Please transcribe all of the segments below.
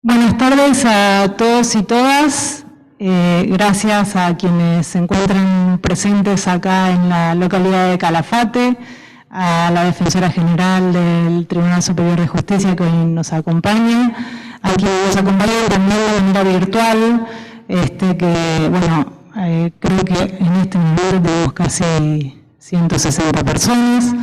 Buenas tardes a todos y todas. Gracias a quienes se encuentran presentes acá en la localidad de Calafate, a la Defensora General del Tribunal Superior de Justicia que hoy nos acompaña, a quienes nos acompañan también de manera virtual, creo que en este momento tenemos casi 160 personas.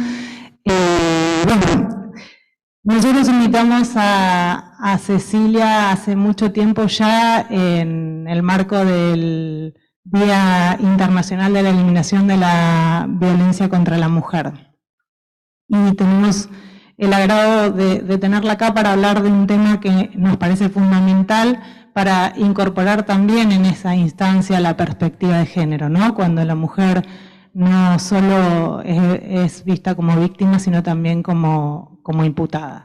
Nosotros invitamos a Cecilia hace mucho tiempo ya en el marco del Día Internacional de la Eliminación de la Violencia contra la Mujer. Y tenemos el agrado de tenerla acá para hablar de un tema que nos parece fundamental para incorporar también en esa instancia la perspectiva de género, ¿no? Cuando la mujer no solo es vista como víctima, sino también como imputada.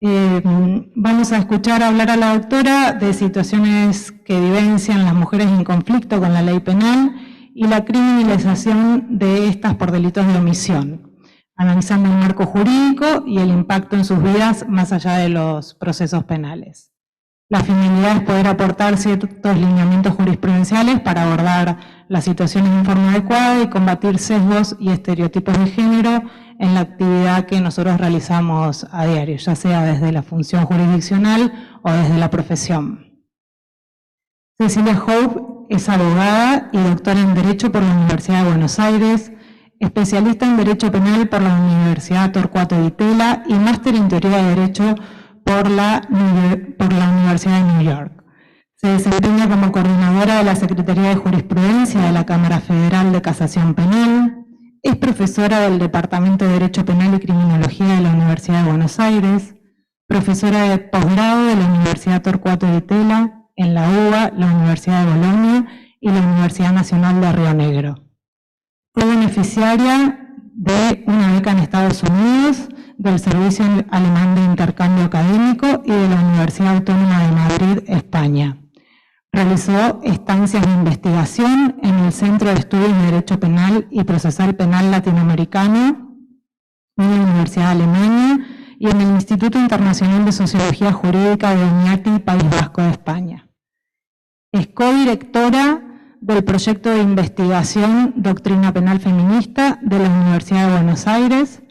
Vamos a escuchar hablar a la doctora de situaciones que vivencian las mujeres en conflicto con la ley penal y la criminalización de estas por delitos de omisión, analizando el marco jurídico y el impacto en sus vidas más allá de los procesos penales. La finalidad es poder aportar ciertos lineamientos jurisprudenciales para abordar las situaciones de forma adecuada y combatir sesgos y estereotipos de género en la actividad que nosotros realizamos a diario, ya sea desde la función jurisdiccional o desde la profesión. Cecilia Hope es abogada y doctora en Derecho por la Universidad de Buenos Aires, especialista en Derecho Penal por la Universidad Torcuato Di Tella y máster en Teoría de Derecho por la Universidad de New York. Se desempeña como coordinadora de la Secretaría de Jurisprudencia de la Cámara Federal de Casación Penal, es profesora del Departamento de Derecho Penal y Criminología de la Universidad de Buenos Aires, profesora de posgrado de la Universidad Torcuato Di Tella, en la UBA, la Universidad de Bolonia y la Universidad Nacional de Río Negro. Fue beneficiaria de una beca en Estados Unidos, del Servicio Alemán de Intercambio Académico y de la Universidad Autónoma de Madrid, España. Realizó estancias de investigación en el Centro de Estudios de Derecho Penal y Procesal Penal Latinoamericano en la Universidad de Alemania y en el Instituto Internacional de Sociología Jurídica de Oñati, País Vasco de España. Es codirectora del proyecto de investigación Doctrina Penal Feminista de la Universidad de Buenos Aires,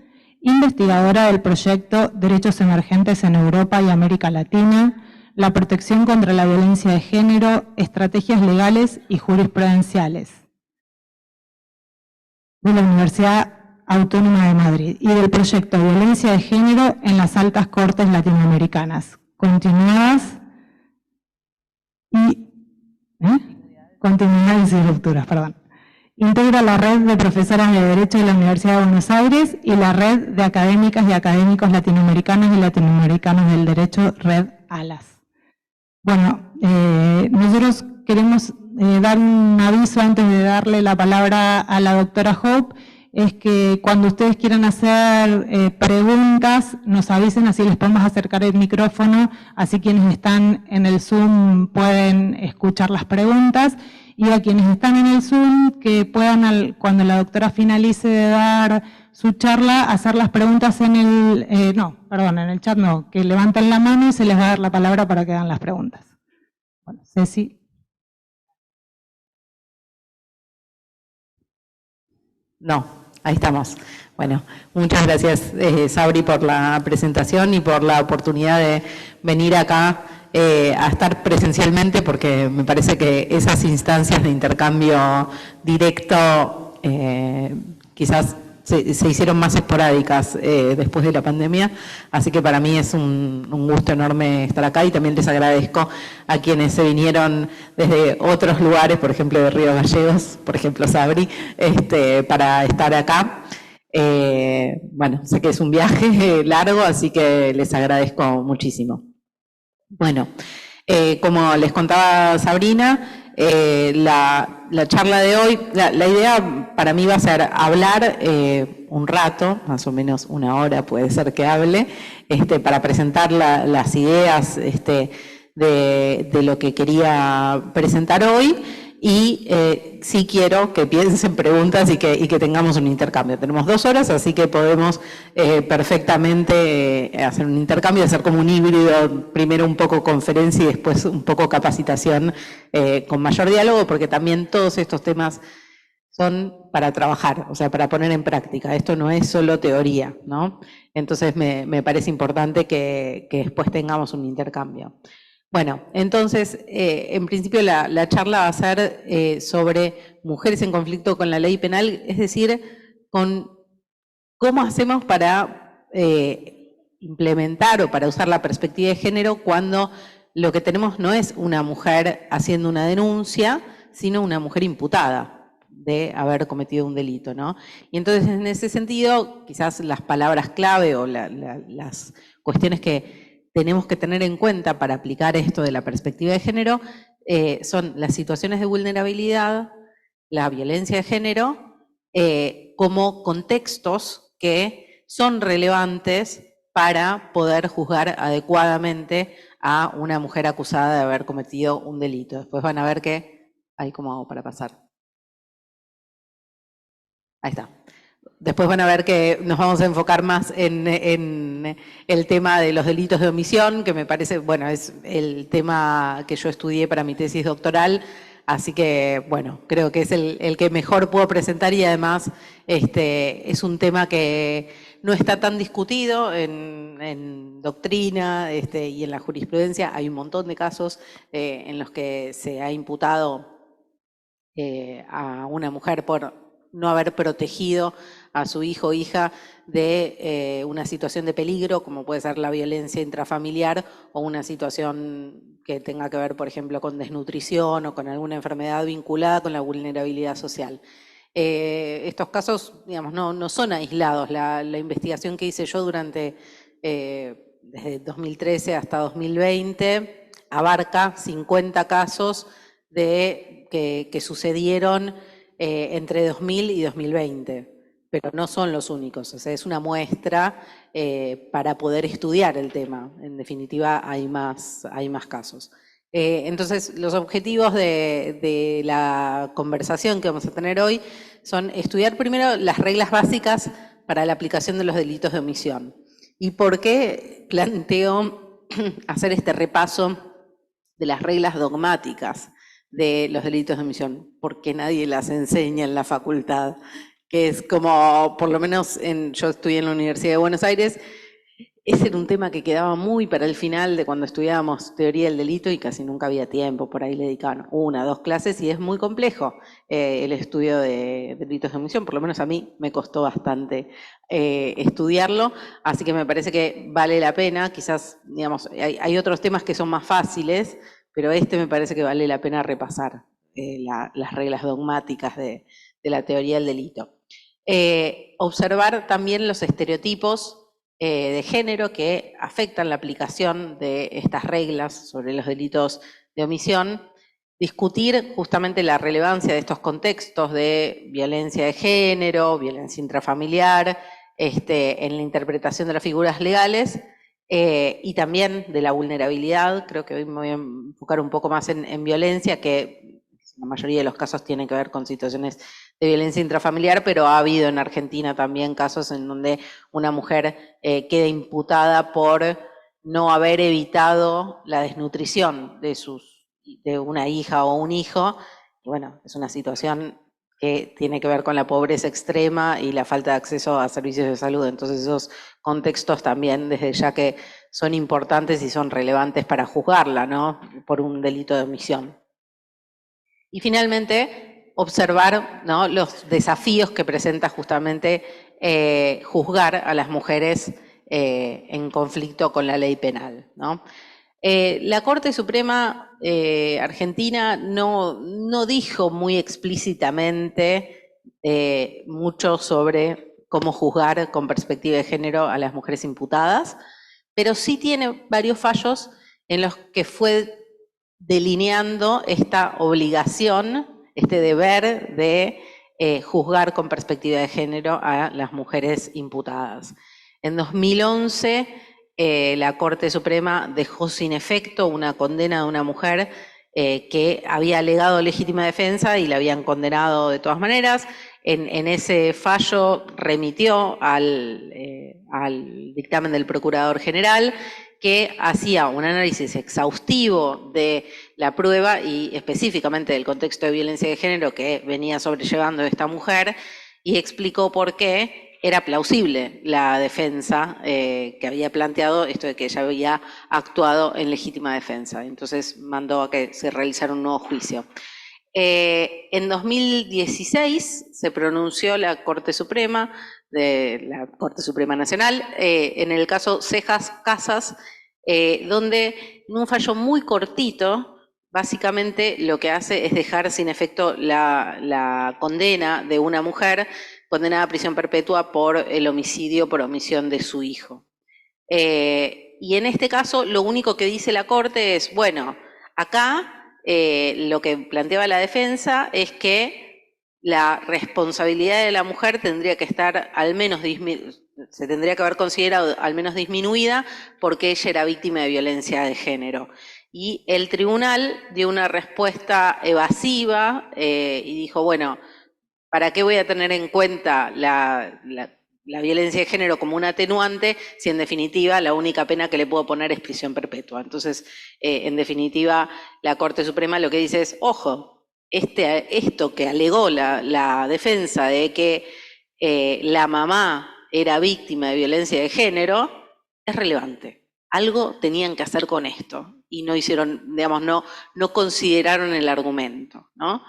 investigadora del proyecto Derechos Emergentes en Europa y América Latina, la protección contra la violencia de género, estrategias legales y jurisprudenciales de la Universidad Autónoma de Madrid y del proyecto Violencia de Género en las Altas Cortes Latinoamericanas, continuidades y rupturas, perdón. Integra la red de profesoras de Derecho de la Universidad de Buenos Aires y la red de académicas y académicos latinoamericanos y latinoamericanos del derecho, Red ALAS. Bueno, nosotros queremos dar un aviso antes de darle la palabra a la doctora Hope, es que cuando ustedes quieran hacer preguntas, nos avisen, así les podemos acercar el micrófono, así quienes están en el Zoom pueden escuchar las preguntas, y a quienes están en el Zoom que puedan, cuando la doctora finalice de dar su charla, hacer las preguntas en el, en el chat no, que levanten la mano y se les va a dar la palabra para que hagan las preguntas. Bueno, Ceci. No, ahí estamos. Bueno, muchas gracias Sabri por la presentación y por la oportunidad de venir acá a estar presencialmente, porque me parece que esas instancias de intercambio directo quizás se hicieron más esporádicas después de la pandemia, así que para mí es un gusto enorme estar acá, y también les agradezco a quienes se vinieron desde otros lugares, por ejemplo de Río Gallegos, por ejemplo Sabri, para estar acá. Bueno, sé que es un viaje largo, así que les agradezco muchísimo. Bueno, como les contaba Sabrina, la charla de hoy, la idea para mí va a ser hablar un rato, más o menos una hora puede ser que hable, para presentar las ideas de lo que quería presentar hoy, y sí quiero que piensen preguntas y que tengamos un intercambio. Tenemos 2 horas, así que podemos perfectamente hacer un intercambio, hacer como un híbrido, primero un poco conferencia y después un poco capacitación con mayor diálogo, porque también todos estos temas son para trabajar, o sea, para poner en práctica. Esto no es solo teoría, ¿no? Entonces me parece importante que después tengamos un intercambio. Bueno, entonces, en principio la charla va a ser sobre mujeres en conflicto con la ley penal, es decir, con cómo hacemos para implementar o para usar la perspectiva de género cuando lo que tenemos no es una mujer haciendo una denuncia, sino una mujer imputada de haber cometido un delito, ¿no? Y entonces, en ese sentido, quizás las palabras clave o las cuestiones que tenemos que tener en cuenta para aplicar esto de la perspectiva de género son las situaciones de vulnerabilidad, la violencia de género, como contextos que son relevantes para poder juzgar adecuadamente a una mujer acusada de haber cometido un delito. Después van a ver que, ahí cómo hago para pasar. Ahí está. Después van a ver que nos vamos a enfocar más en el tema de los delitos de omisión, que me parece, bueno, es el tema que yo estudié para mi tesis doctoral, así que, bueno, creo que es el que mejor puedo presentar y además es un tema que no está tan discutido en doctrina y en la jurisprudencia. Hay un montón de casos en los que se ha imputado a una mujer por no haber protegido a su hijo o hija de una situación de peligro, como puede ser la violencia intrafamiliar o una situación que tenga que ver, por ejemplo, con desnutrición o con alguna enfermedad vinculada con la vulnerabilidad social. Estos casos, digamos, no son aislados. La investigación que hice yo durante desde 2013 hasta 2020 abarca 50 casos que sucedieron entre 2000 y 2020, pero no son los únicos, o sea, es una muestra para poder estudiar el tema. En definitiva, hay más casos. Entonces, los objetivos de la conversación que vamos a tener hoy son estudiar primero las reglas básicas para la aplicación de los delitos de omisión. ¿Y por qué planteo hacer este repaso de las reglas dogmáticas de los delitos de omisión? Porque nadie las enseña en la facultad, que es como, por lo menos yo estudié en la Universidad de Buenos Aires, ese era un tema que quedaba muy para el final de cuando estudiábamos teoría del delito y casi nunca había tiempo, por ahí le dedicaban 1 o 2 clases y es muy complejo el estudio de delitos de omisión, por lo menos a mí me costó bastante estudiarlo, así que me parece que vale la pena. Quizás, digamos, hay otros temas que son más fáciles, pero me parece que vale la pena repasar las reglas dogmáticas de la teoría del delito. Observar también los estereotipos de género que afectan la aplicación de estas reglas sobre los delitos de omisión, discutir justamente la relevancia de estos contextos de violencia de género, violencia intrafamiliar, en la interpretación de las figuras legales, y también de la vulnerabilidad. Creo que hoy me voy a enfocar un poco más en violencia, que la mayoría de los casos tienen que ver con situaciones de violencia intrafamiliar, pero ha habido en Argentina también casos en donde una mujer queda imputada por no haber evitado la desnutrición de una hija o un hijo. Y bueno, es una situación que tiene que ver con la pobreza extrema y la falta de acceso a servicios de salud. Entonces esos contextos también, desde ya que son importantes y son relevantes para juzgarla, ¿no?, por un delito de omisión. Y finalmente, observar, ¿no?, los desafíos que presenta justamente juzgar a las mujeres en conflicto con la ley penal, ¿no? La Corte Suprema Argentina no dijo muy explícitamente mucho sobre cómo juzgar con perspectiva de género a las mujeres imputadas, pero sí tiene varios fallos en los que fue delineando esta obligación, este deber de juzgar con perspectiva de género a las mujeres imputadas. En 2011, la Corte Suprema dejó sin efecto una condena de una mujer que había alegado legítima defensa y la habían condenado de todas maneras. En ese fallo remitió al dictamen del Procurador General, que hacía un análisis exhaustivo de la prueba y específicamente del contexto de violencia de género que venía sobrellevando esta mujer, y explicó por qué era plausible la defensa que había planteado, esto de que ella había actuado en legítima defensa. Entonces mandó a que se realizara un nuevo juicio. En 2016 se pronunció la Corte Suprema, de la Corte Suprema Nacional, en el caso Cejas Casas, donde en un fallo muy cortito, básicamente lo que hace es dejar sin efecto la condena de una mujer condenada a prisión perpetua por el homicidio por omisión de su hijo. Y en este caso lo único que dice la Corte es, bueno, acá lo que planteaba la defensa es que la responsabilidad de la mujer tendría que estar al menos se tendría que haber considerado al menos disminuida porque ella era víctima de violencia de género. Y el tribunal dio una respuesta evasiva y dijo, bueno, ¿para qué voy a tener en cuenta la violencia de género como un atenuante si en definitiva la única pena que le puedo poner es prisión perpetua? Entonces, en definitiva, la Corte Suprema lo que dice es, ojo, esto que alegó la defensa de que la mamá era víctima de violencia de género es relevante. Algo tenían que hacer con esto y no hicieron, digamos, no consideraron el argumento, ¿no?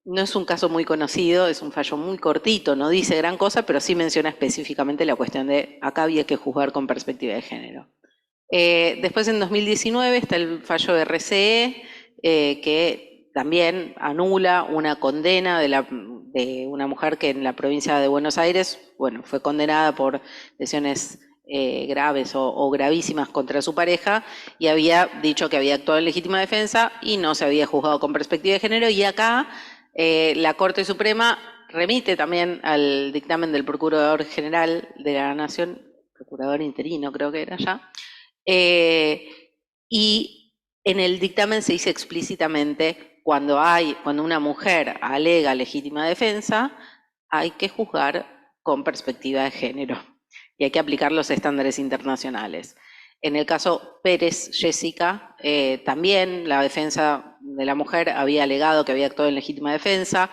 No es un caso muy conocido, es un fallo muy cortito, no dice gran cosa, pero sí menciona específicamente la cuestión de acá había que juzgar con perspectiva de género. Después en 2019 está el fallo de RCE, que también anula una condena de una mujer que en la provincia de Buenos Aires, bueno, fue condenada por lesiones graves o gravísimas contra su pareja y había dicho que había actuado en legítima defensa y no se había juzgado con perspectiva de género, y acá la Corte Suprema remite también al dictamen del Procurador General de la Nación, procurador interino creo que era ya, y en el dictamen se dice explícitamente cuando una mujer alega legítima defensa, hay que juzgar con perspectiva de género y hay que aplicar los estándares internacionales. En el caso Pérez Jessica, también la defensa de la mujer había alegado que había actuado en legítima defensa.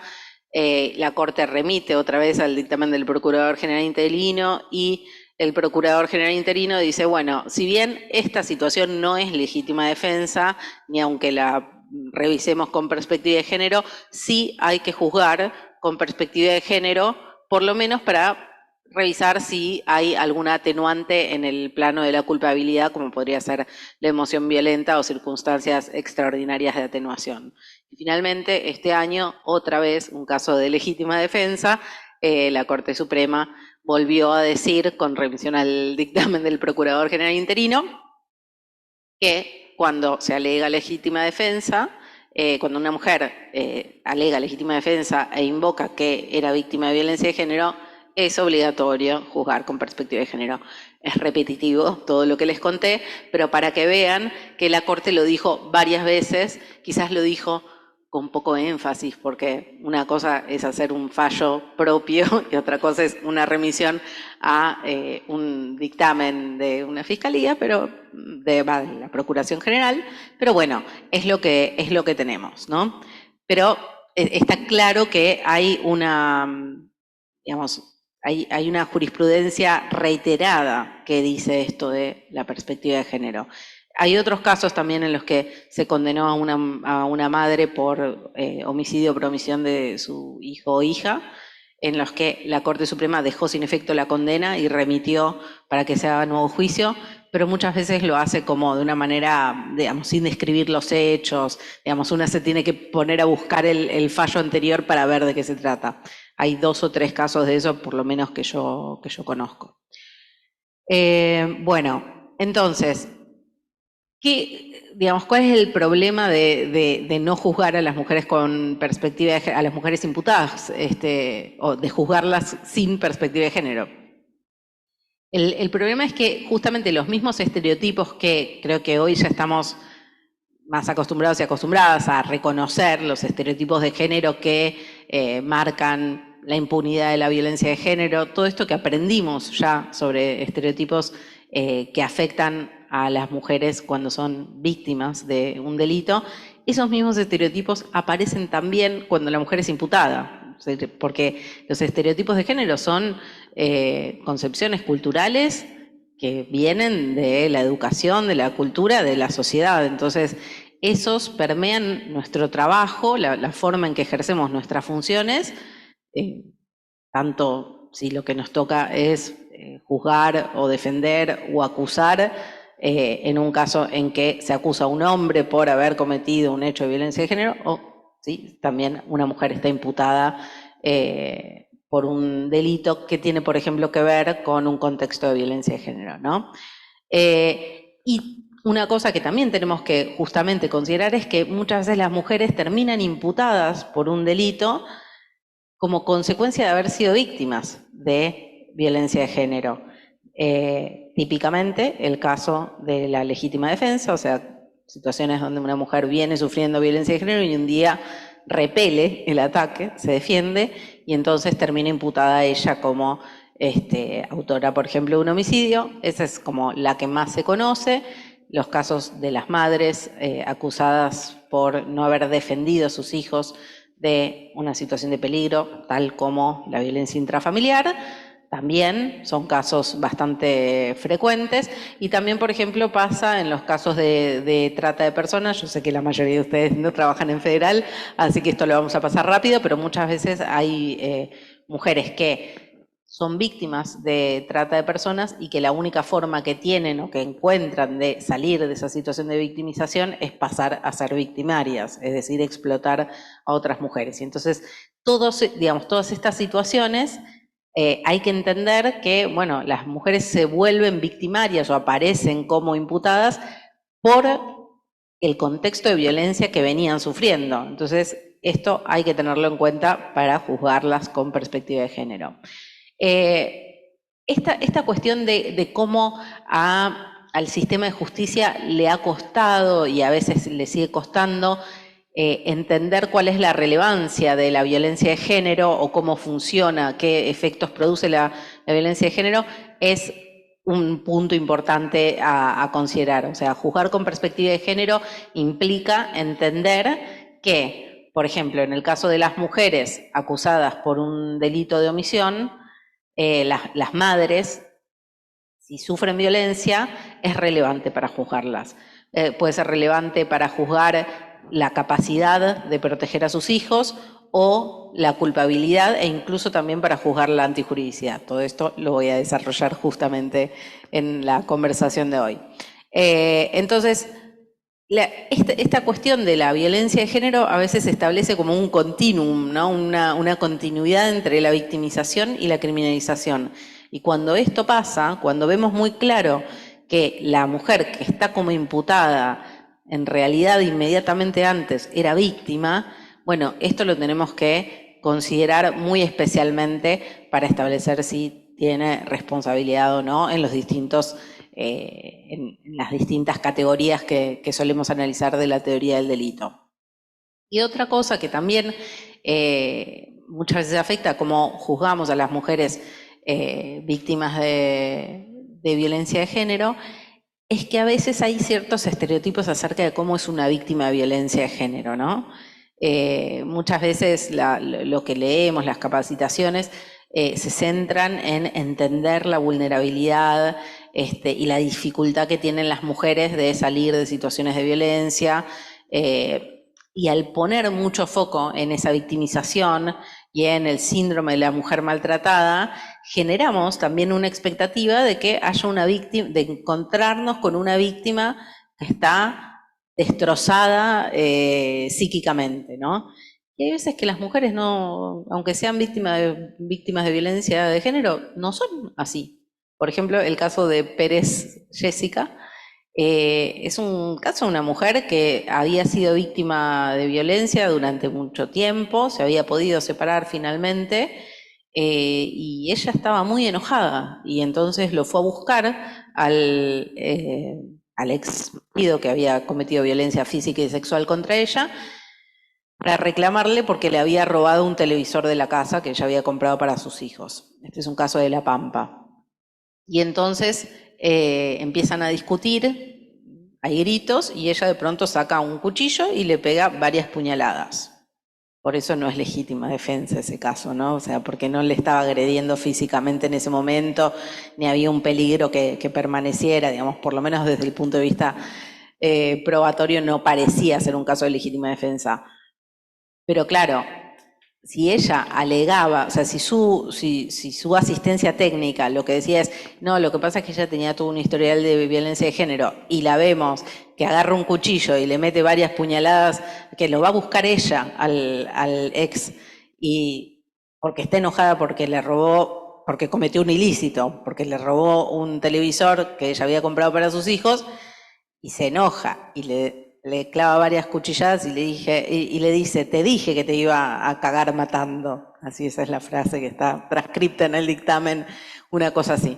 La Corte remite otra vez al dictamen del Procurador General interino y el Procurador General interino dice, bueno, si bien esta situación no es legítima defensa, ni aunque la revisemos con perspectiva de género, sí hay que juzgar con perspectiva de género, por lo menos para revisar si hay alguna atenuante en el plano de la culpabilidad, como podría ser la emoción violenta o circunstancias extraordinarias de atenuación. Y finalmente, este año, otra vez, un caso de legítima defensa, la Corte Suprema volvió a decir, con remisión al dictamen del Procurador General interino, que cuando se alega legítima defensa, cuando una mujer alega legítima defensa e invoca que era víctima de violencia de género, es obligatorio juzgar con perspectiva de género. Es repetitivo todo lo que les conté, pero para que vean que la Corte lo dijo varias veces, quizás lo dijo con poco énfasis, porque una cosa es hacer un fallo propio y otra cosa es una remisión a un dictamen de una fiscalía, pero de la Procuración General, pero bueno, es lo que tenemos, ¿no? Pero está claro que hay una, digamos, hay una jurisprudencia reiterada que dice esto de la perspectiva de género. Hay otros casos también en los que se condenó a una madre por homicidio por omisión de su hijo o hija, en los que la Corte Suprema dejó sin efecto la condena y remitió para que se haga nuevo juicio, pero muchas veces lo hace como de una manera, digamos, sin describir los hechos, digamos, una se tiene que poner a buscar el fallo anterior para ver de qué se trata. Hay 2 o 3 casos de eso, por lo menos que yo conozco. Bueno, entonces, ¿cuál es el problema de no juzgar a las mujeres con perspectiva de género, a las mujeres imputadas, o de juzgarlas sin perspectiva de género? El problema es que justamente los mismos estereotipos que creo que hoy ya estamos más acostumbrados y acostumbradas a reconocer los estereotipos de género que marcan la impunidad de la violencia de género, todo esto que aprendimos ya sobre estereotipos que afectan a las mujeres cuando son víctimas de un delito, esos mismos estereotipos aparecen también cuando la mujer es imputada, porque los estereotipos de género son concepciones culturales que vienen de la educación, de la cultura, de la sociedad. Entonces, esos permean nuestro trabajo, la forma en que ejercemos nuestras funciones, tanto si lo que nos toca es juzgar o defender o acusar, en un caso en que se acusa a un hombre por haber cometido un hecho de violencia de género, o ¿sí? También una mujer está imputada por un delito que tiene, por ejemplo, que ver con un contexto de violencia de género, ¿no? Y una cosa que también tenemos que justamente considerar es que muchas veces las mujeres terminan imputadas por un delito como consecuencia de haber sido víctimas de violencia de género. Típicamente el caso de la legítima defensa, o sea, situaciones donde una mujer viene sufriendo violencia de género y un día repele el ataque, se defiende y entonces termina imputada ella como autora, por ejemplo, de un homicidio. Esa es como la que más se conoce. Los casos de las madres acusadas por no haber defendido a sus hijos de una situación de peligro, tal como la violencia intrafamiliar, también son casos bastante frecuentes. Y también, por ejemplo, pasa en los casos de trata de personas. Yo sé que la mayoría de ustedes no trabajan en federal, así que esto lo vamos a pasar rápido, pero muchas veces hay mujeres que son víctimas de trata de personas y que la única forma que tienen o que encuentran de salir de esa situación de victimización es pasar a ser victimarias, es decir, explotar a otras mujeres. Y entonces, todas estas situaciones hay que entender que, bueno, las mujeres se vuelven victimarias o aparecen como imputadas por el contexto de violencia que venían sufriendo. Entonces, esto hay que tenerlo en cuenta para juzgarlas con perspectiva de género. Esta cuestión de cómo al sistema de justicia le ha costado y a veces le sigue costando entender cuál es la relevancia de la violencia de género o cómo funciona, qué efectos produce la violencia de género, es un punto importante a considerar. O sea, juzgar con perspectiva de género implica entender que, por ejemplo, en el caso de las mujeres acusadas por un delito de omisión, las madres, si sufren violencia, es relevante para juzgarlas. Puede ser relevante para juzgar la capacidad de proteger a sus hijos o la culpabilidad e incluso también para juzgar la antijuridicidad. Todo esto lo voy a desarrollar justamente en la conversación de hoy. Entonces, esta cuestión de la violencia de género a veces se establece como un continuum, ¿no? Una continuidad entre la victimización y la criminalización. Y cuando esto pasa, cuando vemos muy claro que la mujer que está como imputada, en realidad inmediatamente antes era víctima, bueno, esto lo tenemos que considerar muy especialmente para establecer si tiene responsabilidad o no en los distintos en las distintas categorías que solemos analizar de la teoría del delito. Y otra cosa que también muchas veces afecta cómo juzgamos a las mujeres víctimas de violencia de género es que a veces hay ciertos estereotipos acerca de cómo es una víctima de violencia de género, ¿no? Muchas veces lo que leemos, las capacitaciones, se centran en entender la vulnerabilidad y la dificultad que tienen las mujeres de salir de situaciones de violencia, y al poner mucho foco en esa victimización y en el síndrome de la mujer maltratada, generamos también una expectativa de que haya una víctima, de encontrarnos con una víctima que está destrozada psíquicamente, ¿no? Y hay veces que las mujeres no, aunque sean víctimas de violencia de género, no son así. Por ejemplo, el caso de Pérez Jessica es un caso de una mujer que había sido víctima de violencia durante mucho tiempo, se había podido separar finalmente, y ella estaba muy enojada y entonces lo fue a buscar al ex marido que había cometido violencia física y sexual contra ella, para reclamarle porque le había robado un televisor de la casa que ella había comprado para sus hijos. Este es un caso de La Pampa. Y entonces empiezan a discutir, hay gritos, y ella de pronto saca un cuchillo y le pega varias puñaladas. Por eso no es legítima defensa ese caso, ¿no? O sea, porque no le estaba agrediendo físicamente en ese momento, ni había un peligro que permaneciera, digamos, por lo menos desde el punto de vista probatorio no parecía ser un caso de legítima defensa. Pero claro, si ella alegaba, o sea, si su asistencia técnica lo que decía es, no, lo que pasa es que ella tenía todo un historial de violencia de género, y la vemos que agarra un cuchillo y le mete varias puñaladas, que lo va a buscar ella al ex, y porque está enojada porque le robó, porque cometió un ilícito, porque le robó un televisor que ella había comprado para sus hijos, y se enoja y le clava varias cuchilladas y le dice, te dije que te iba a cagar matando. Así, esa es la frase que está transcripta en el dictamen, una cosa así.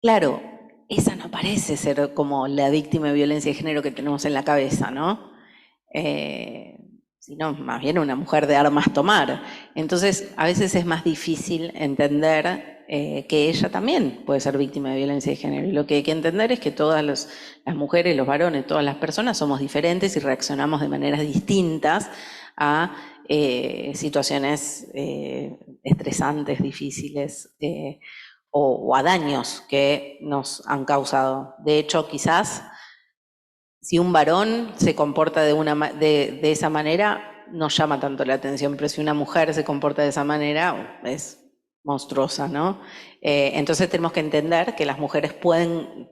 Claro, esa no parece ser como la víctima de violencia de género que tenemos en la cabeza, ¿no? Sino más bien una mujer de armas tomar. Entonces, a veces es más difícil entender que ella también puede ser víctima de violencia de género. Y lo que hay que entender es que todas las mujeres, los varones, todas las personas somos diferentes y reaccionamos de maneras distintas a situaciones estresantes, difíciles, o a daños que nos han causado. De hecho, quizás si un varón se comporta de esa manera, no llama tanto la atención, pero si una mujer se comporta de esa manera, es monstruosa, ¿no? Entonces tenemos que entender que las mujeres pueden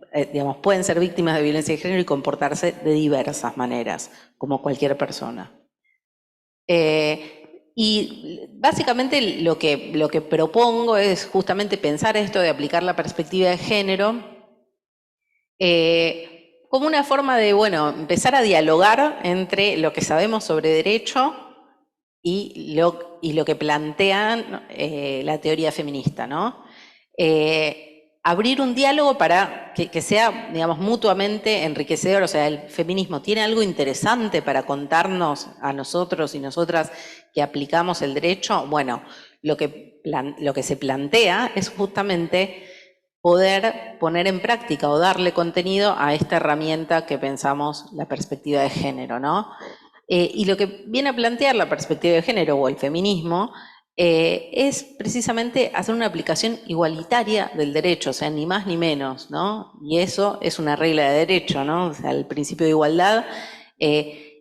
ser víctimas de violencia de género y comportarse de diversas maneras, como cualquier persona. Y básicamente lo que propongo es justamente pensar esto de aplicar la perspectiva de género como una forma de, empezar a dialogar entre lo que sabemos sobre derecho y lo que plantean la teoría feminista, ¿no? Abrir un diálogo para que sea, digamos, mutuamente enriquecedor. O sea, el feminismo tiene algo interesante para contarnos a nosotros y nosotras que aplicamos el derecho. Bueno, lo que se plantea es justamente poder poner en práctica o darle contenido a esta herramienta que pensamos la perspectiva de género, ¿no? Y lo que viene a plantear la perspectiva de género o el feminismo es precisamente hacer una aplicación igualitaria del derecho, o sea, ni más ni menos, ¿no? Y eso es una regla de derecho, ¿no? O sea, el principio de igualdad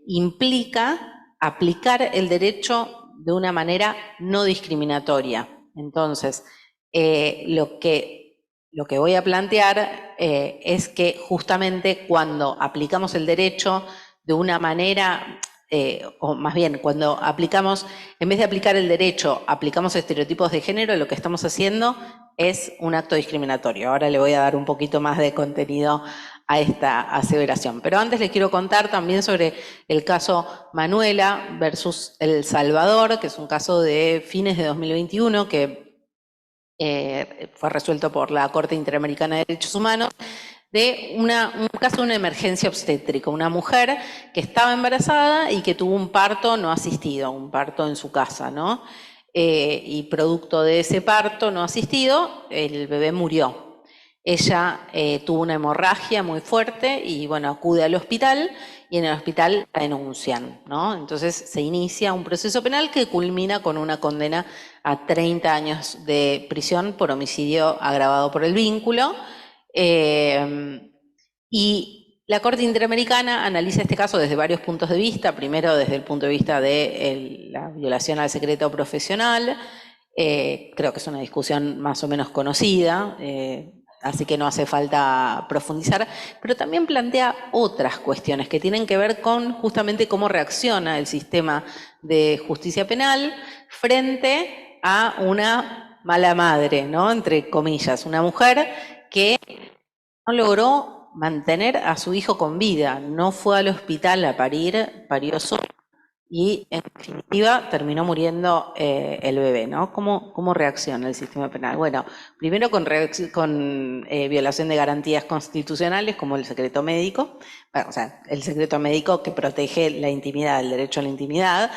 implica aplicar el derecho de una manera no discriminatoria. Entonces, lo que voy a plantear es que justamente cuando aplicamos el derecho de una manera, o más bien cuando aplicamos, en vez de aplicar el derecho, aplicamos estereotipos de género, lo que estamos haciendo es un acto discriminatorio. Ahora le voy a dar un poquito más de contenido a esta aseveración. Pero antes les quiero contar también sobre el caso Manuela versus El Salvador, que es un caso de fines de 2021 que fue resuelto por la Corte Interamericana de Derechos Humanos, de un caso de una emergencia obstétrica, una mujer que estaba embarazada y que tuvo un parto no asistido, un parto en su casa, ¿no? Y producto de ese parto no asistido, el bebé murió. Ella tuvo una hemorragia muy fuerte y, acude al hospital y en el hospital la denuncian, ¿no? Entonces se inicia un proceso penal que culmina con una condena a 30 años de prisión por homicidio agravado por el vínculo. Y la Corte Interamericana analiza este caso desde varios puntos de vista. Primero, desde el punto de vista de la violación al secreto profesional. Creo que es una discusión más o menos conocida, así que no hace falta profundizar, pero también plantea otras cuestiones que tienen que ver con justamente cómo reacciona el sistema de justicia penal frente a una mala madre, ¿no? Entre comillas, una mujer que no logró mantener a su hijo con vida, no fue al hospital a parir, parió sola y en definitiva terminó muriendo el bebé, ¿no? ¿Cómo reacciona el sistema penal? Bueno, primero con violación de garantías constitucionales como el secreto médico, bueno, o sea, el secreto médico que protege la intimidad, el derecho a la intimidad,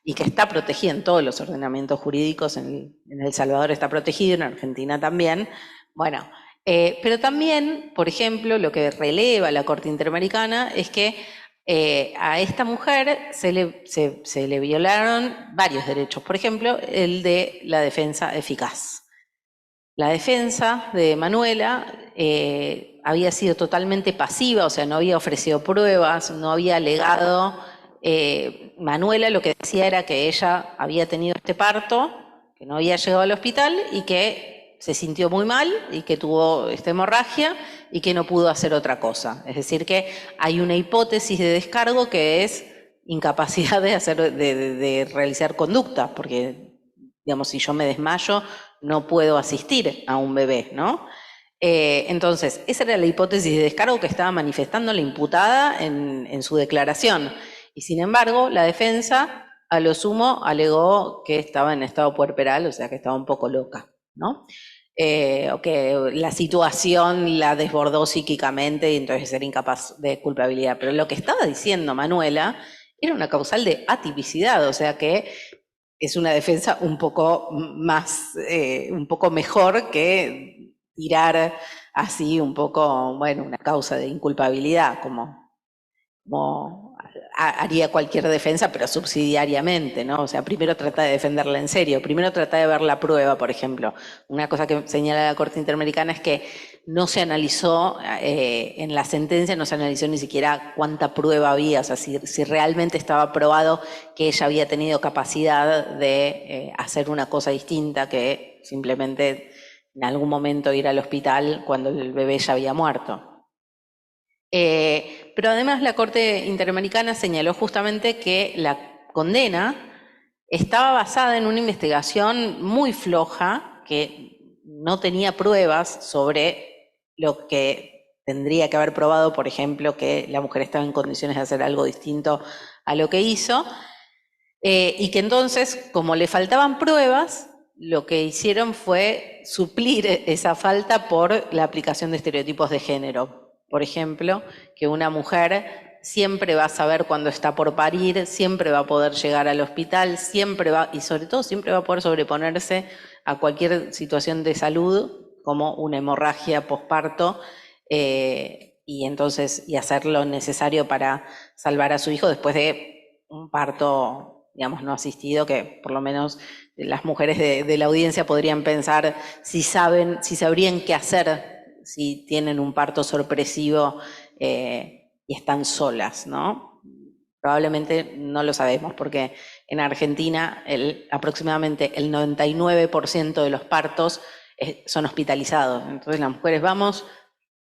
y que está protegido en todos los ordenamientos jurídicos, en El Salvador está protegido, en Argentina también. Bueno, pero también, por ejemplo, lo que releva la Corte Interamericana es que a esta mujer se le violaron varios derechos, por ejemplo, el de la defensa eficaz. La defensa de Manuela había sido totalmente pasiva, o sea, no había ofrecido pruebas, no había alegado. Manuela lo que decía era que ella había tenido este parto, que no había llegado al hospital y que se sintió muy mal y que tuvo esta hemorragia y que no pudo hacer otra cosa. Es decir, que hay una hipótesis de descargo que es incapacidad de realizar conducta, porque, digamos, si yo me desmayo, no puedo asistir a un bebé, ¿no? Entonces, esa era la hipótesis de descargo que estaba manifestando la imputada en su declaración. Y sin embargo, la defensa, a lo sumo, alegó que estaba en estado puerperal, o sea, que estaba un poco loca, ¿no? O que la situación la desbordó psíquicamente y entonces era incapaz de culpabilidad. Pero lo que estaba diciendo Manuela era una causal de atipicidad, o sea que es una defensa un poco más, un poco mejor que tirar así un poco, bueno, una causa de inculpabilidad, como haría cualquier defensa, pero subsidiariamente, ¿no? O sea, primero trata de defenderla en serio, primero trata de ver la prueba, por ejemplo. Una cosa que señala la Corte Interamericana es que no se analizó, en la sentencia no se analizó ni siquiera cuánta prueba había, o sea, si realmente estaba probado que ella había tenido capacidad de hacer una cosa distinta que simplemente en algún momento ir al hospital cuando el bebé ya había muerto. Pero además la Corte Interamericana señaló justamente que la condena estaba basada en una investigación muy floja, que no tenía pruebas sobre lo que tendría que haber probado, por ejemplo, que la mujer estaba en condiciones de hacer algo distinto a lo que hizo, y que entonces, como le faltaban pruebas, lo que hicieron fue suplir esa falta por la aplicación de estereotipos de género. Por ejemplo, que una mujer siempre va a saber cuándo está por parir, siempre va a poder llegar al hospital, siempre va, y sobre todo siempre va a poder sobreponerse a cualquier situación de salud, como una hemorragia posparto, y entonces y hacer lo necesario para salvar a su hijo después de un parto, digamos, no asistido, que por lo menos las mujeres de la audiencia podrían pensar si sabrían qué hacer si tienen un parto sorpresivo y están solas, ¿no? Probablemente no lo sabemos, porque en Argentina aproximadamente el 99% de los partos son hospitalizados. Entonces las mujeres vamos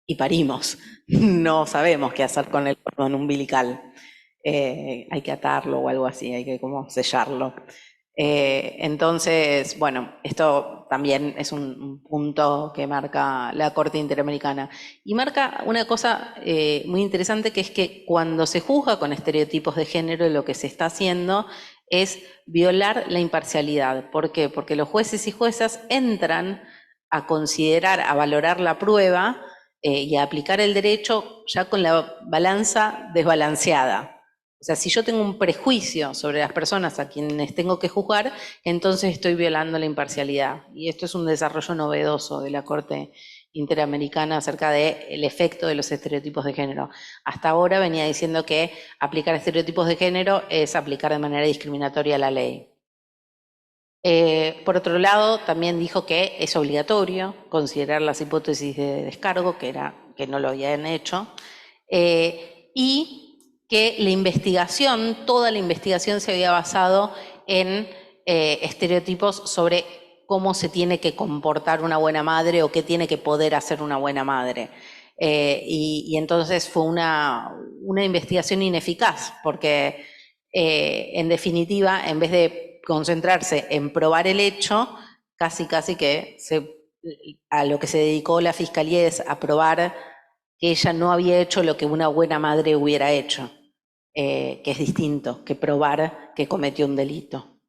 y parimos. No sabemos qué hacer con el cordón umbilical. Hay que atarlo o algo así, hay que como sellarlo. Entonces, bueno, esto también es un punto que marca la Corte Interamericana. Y marca una cosa muy interesante, que es que cuando se juzga con estereotipos de género, lo que se está haciendo es violar la imparcialidad. ¿Por qué? Porque los jueces y juezas entran a considerar, a valorar la prueba y a aplicar el derecho ya con la balanza desbalanceada. O sea, si yo tengo un prejuicio sobre las personas a quienes tengo que juzgar, entonces estoy violando la imparcialidad. Y esto es un desarrollo novedoso de la Corte Interamericana acerca del efecto de los estereotipos de género. Hasta ahora venía diciendo que aplicar estereotipos de género es aplicar de manera discriminatoria la ley. Por otro lado, también dijo que es obligatorio considerar las hipótesis de descargo, que no lo habían hecho, y que la investigación, toda la investigación se había basado en estereotipos sobre cómo se tiene que comportar una buena madre o qué tiene que poder hacer una buena madre. Y entonces fue una investigación ineficaz, porque en definitiva, en vez de concentrarse en probar el hecho, casi que a lo que se dedicó la Fiscalía es a probar que ella no había hecho lo que una buena madre hubiera hecho. que es distinto que probar que cometió un delito.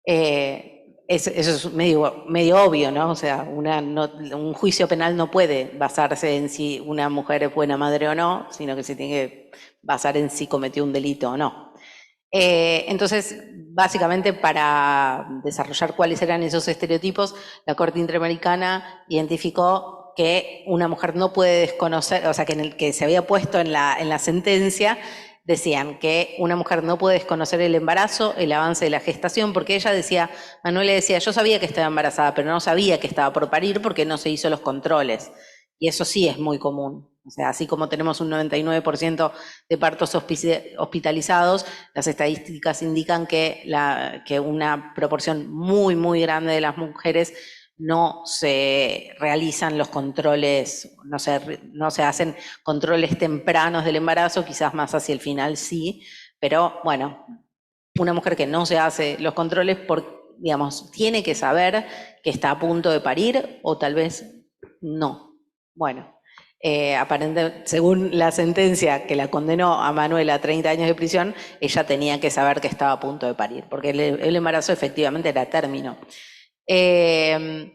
Eso es medio obvio, ¿no? O sea, un juicio penal no puede basarse en si una mujer es buena madre o no, sino que se tiene que basar en si cometió un delito o no. Entonces, básicamente para desarrollar cuáles eran esos estereotipos, la Corte Interamericana identificó que una mujer no puede desconocer, o sea, que se había puesto en la sentencia, decían que una mujer no puede desconocer el embarazo, el avance de la gestación, porque ella decía, Manuela decía, yo sabía que estaba embarazada, pero no sabía que estaba por parir porque no se hizo los controles. Y eso sí es muy común. O sea, así como tenemos un 99% de partos hospitalizados, las estadísticas indican que una proporción muy, muy grande de las mujeres no se realizan los controles, no se hacen controles tempranos del embarazo, quizás más hacia el final sí, pero bueno, una mujer que no se hace los controles, digamos, tiene que saber que está a punto de parir o tal vez no. Bueno, aparentemente, según la sentencia que la condenó a Manuela a 30 años de prisión, ella tenía que saber que estaba a punto de parir, porque el embarazo efectivamente era término. Y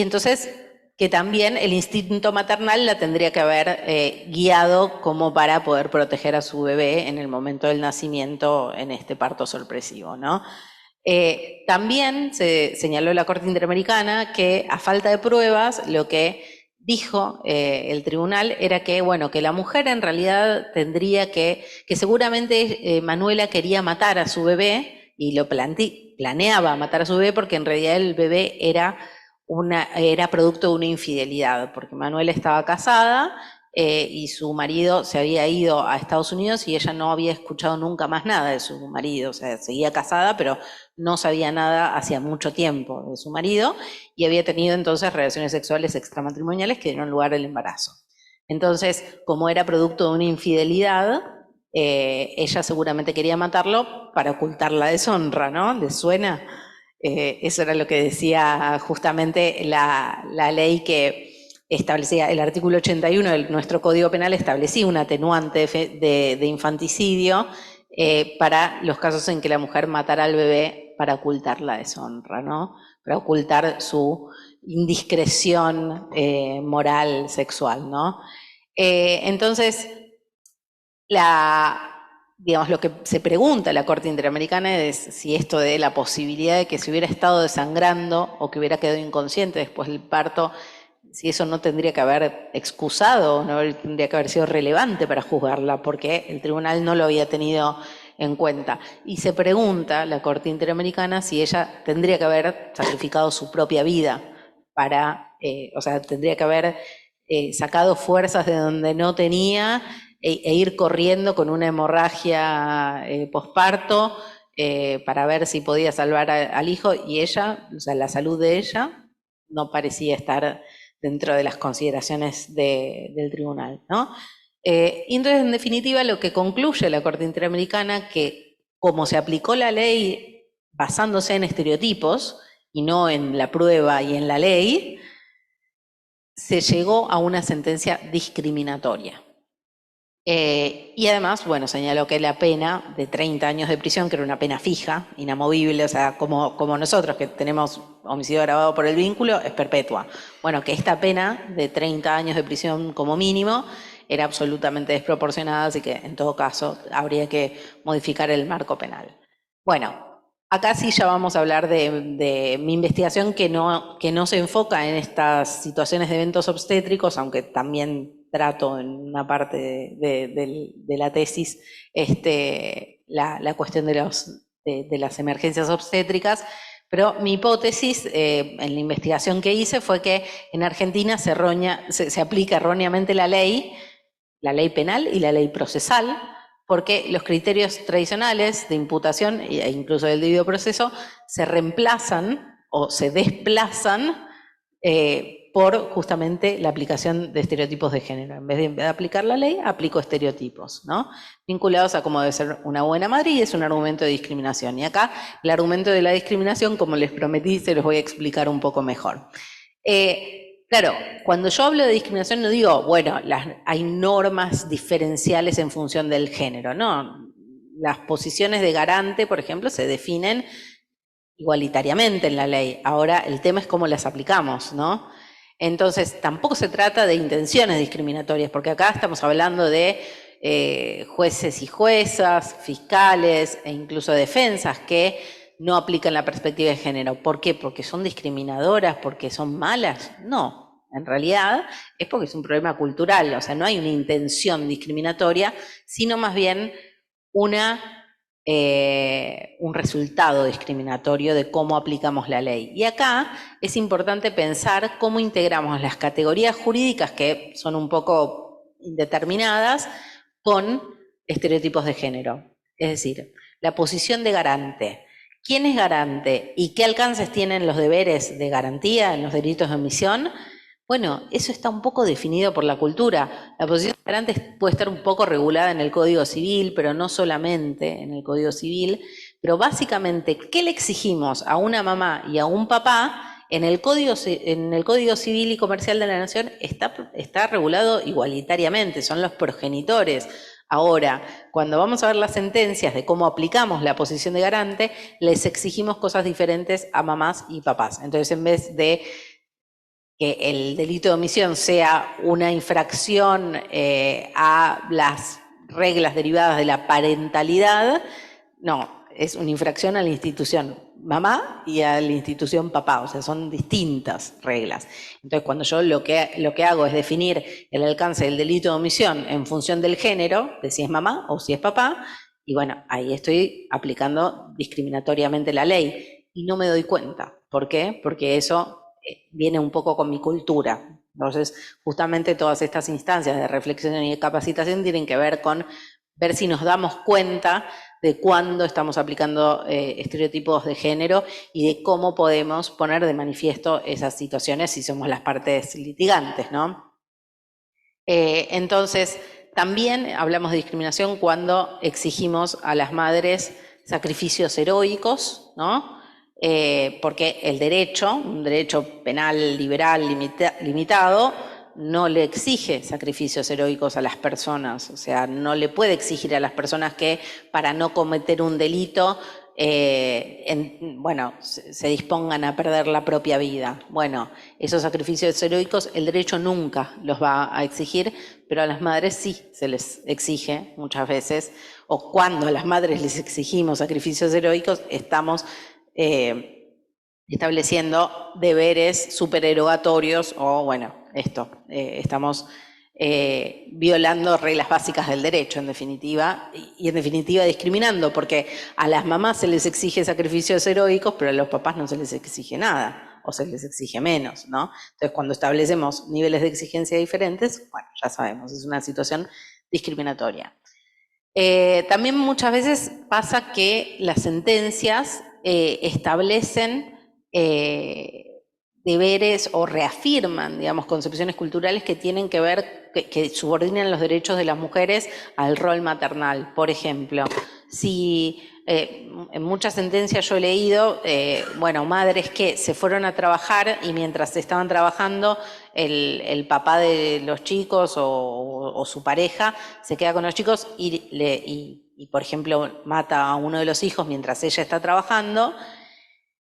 entonces que también el instinto maternal la tendría que haber guiado como para poder proteger a su bebé en el momento del nacimiento en este parto sorpresivo, ¿no? También se señaló la Corte Interamericana que a falta de pruebas lo que dijo el tribunal era que, bueno, que la mujer en realidad tendría que seguramente Manuela quería matar a su bebé y lo planeaba matar a su bebé porque en realidad el bebé era producto de una infidelidad, porque Manuela estaba casada y su marido se había ido a Estados Unidos y ella no había escuchado nunca más nada de su marido, o sea, seguía casada, pero no sabía nada hacía mucho tiempo de su marido y había tenido entonces relaciones sexuales extramatrimoniales que dieron lugar al embarazo. Entonces, como era producto de una infidelidad, ella seguramente quería matarlo para ocultar la deshonra, ¿no? ¿Les suena? Eso era lo que decía justamente la ley que establecía, el artículo 81 de nuestro Código Penal establecía un atenuante de infanticidio para los casos en que la mujer matara al bebé para ocultar la deshonra, ¿no? Para ocultar su indiscreción moral, sexual, ¿no? Entonces, digamos, lo que se pregunta la Corte Interamericana es si esto de la posibilidad de que se hubiera estado desangrando o que hubiera quedado inconsciente después del parto, si eso no tendría que haber excusado, no tendría que haber sido relevante para juzgarla, porque el tribunal no lo había tenido en cuenta. Y se pregunta la Corte Interamericana si ella tendría que haber sacrificado su propia vida o sea, tendría que haber sacado fuerzas de donde no tenía e ir corriendo con una hemorragia posparto para ver si podía salvar al hijo, y ella, o sea, la salud de ella no parecía estar dentro de las consideraciones del tribunal, ¿no? Y entonces, en definitiva, lo que concluye la Corte Interamericana, que como se aplicó la ley basándose en estereotipos y no en la prueba y en la ley, se llegó a una sentencia discriminatoria. Y además, bueno, señaló que la pena de 30 años de prisión, que era una pena fija, inamovible, o sea, como nosotros que tenemos homicidio agravado por el vínculo, es perpetua. Bueno, que esta pena de 30 años de prisión como mínimo era absolutamente desproporcionada, así que en todo caso habría que modificar el marco penal. Bueno, acá sí ya vamos a hablar de mi investigación que no se enfoca en estas situaciones de eventos obstétricos, aunque también trato en una parte de la tesis la cuestión de las emergencias obstétricas, pero mi hipótesis en la investigación que hice fue que en Argentina se aplica erróneamente la ley penal y la ley procesal, porque los criterios tradicionales de imputación e incluso del debido proceso se reemplazan o se desplazan por justamente la aplicación de estereotipos de género. En vez de aplicar la ley, aplico estereotipos, ¿no? Vinculados a cómo debe ser una buena madre, y es un argumento de discriminación. Y acá el argumento de la discriminación, como les prometí, se los voy a explicar un poco mejor. Claro, cuando yo hablo de discriminación no digo, bueno, hay normas diferenciales en función del género, no. Las posiciones de garante, por ejemplo, se definen igualitariamente en la ley. Ahora, el tema es cómo las aplicamos, ¿no? Entonces, tampoco se trata de intenciones discriminatorias, porque acá estamos hablando de jueces y juezas, fiscales e incluso defensas que no aplican la perspectiva de género. ¿Por qué? ¿Porque son discriminadoras? ¿Porque son malas? No. En realidad es porque es un problema cultural, o sea, no hay una intención discriminatoria, sino más bien un resultado discriminatorio de cómo aplicamos la ley. Y acá es importante pensar cómo integramos las categorías jurídicas, que son un poco indeterminadas, con estereotipos de género. Es decir, la posición de garante. ¿Quién es garante y qué alcances tienen los deberes de garantía en los delitos de omisión? Bueno, eso está un poco definido por la cultura. La posición de garante puede estar un poco regulada en el Código Civil, pero no solamente en el Código Civil. Pero básicamente, ¿qué le exigimos a una mamá y a un papá? En el Código Civil y Comercial de la Nación está regulado igualitariamente, son los progenitores. Ahora, cuando vamos a ver las sentencias de cómo aplicamos la posición de garante, les exigimos cosas diferentes a mamás y papás. Entonces, en vez de que el delito de omisión sea una infracción a las reglas derivadas de la parentalidad, no, es una infracción a la institución mamá y a la institución papá, o sea, son distintas reglas. Entonces, cuando yo lo que hago es definir el alcance del delito de omisión en función del género, de si es mamá o si es papá, y bueno, ahí estoy aplicando discriminatoriamente la ley y no me doy cuenta. ¿Por qué? Porque eso viene un poco con mi cultura. Entonces, justamente todas estas instancias de reflexión y de capacitación tienen que ver con ver si nos damos cuenta de cuándo estamos aplicando estereotipos de género y de cómo podemos poner de manifiesto esas situaciones si somos las partes litigantes, ¿no? Entonces, también hablamos de discriminación cuando exigimos a las madres sacrificios heroicos, ¿no? Porque el derecho, un derecho penal liberal limitado, no le exige sacrificios heroicos a las personas, o sea, no le puede exigir a las personas que para no cometer un delito, se dispongan a perder la propia vida. Bueno, esos sacrificios heroicos el derecho nunca los va a exigir, pero a las madres sí se les exige muchas veces, o cuando a las madres les exigimos sacrificios heroicos, estamos estableciendo deberes supererogatorios o, bueno, estamos violando reglas básicas del derecho, en definitiva, y en definitiva discriminando, porque a las mamás se les exige sacrificios heroicos, pero a los papás no se les exige nada, o se les exige menos, ¿no? Entonces, cuando establecemos niveles de exigencia diferentes, bueno, ya sabemos, es una situación discriminatoria. También muchas veces pasa que las sentencias establecen deberes o reafirman, digamos, concepciones culturales que tienen que ver, que subordinan los derechos de las mujeres al rol maternal. Por ejemplo, si en muchas sentencias yo he leído, madres que se fueron a trabajar y mientras estaban trabajando, el papá de los chicos o su pareja se queda con los chicos y, por ejemplo, mata a uno de los hijos mientras ella está trabajando.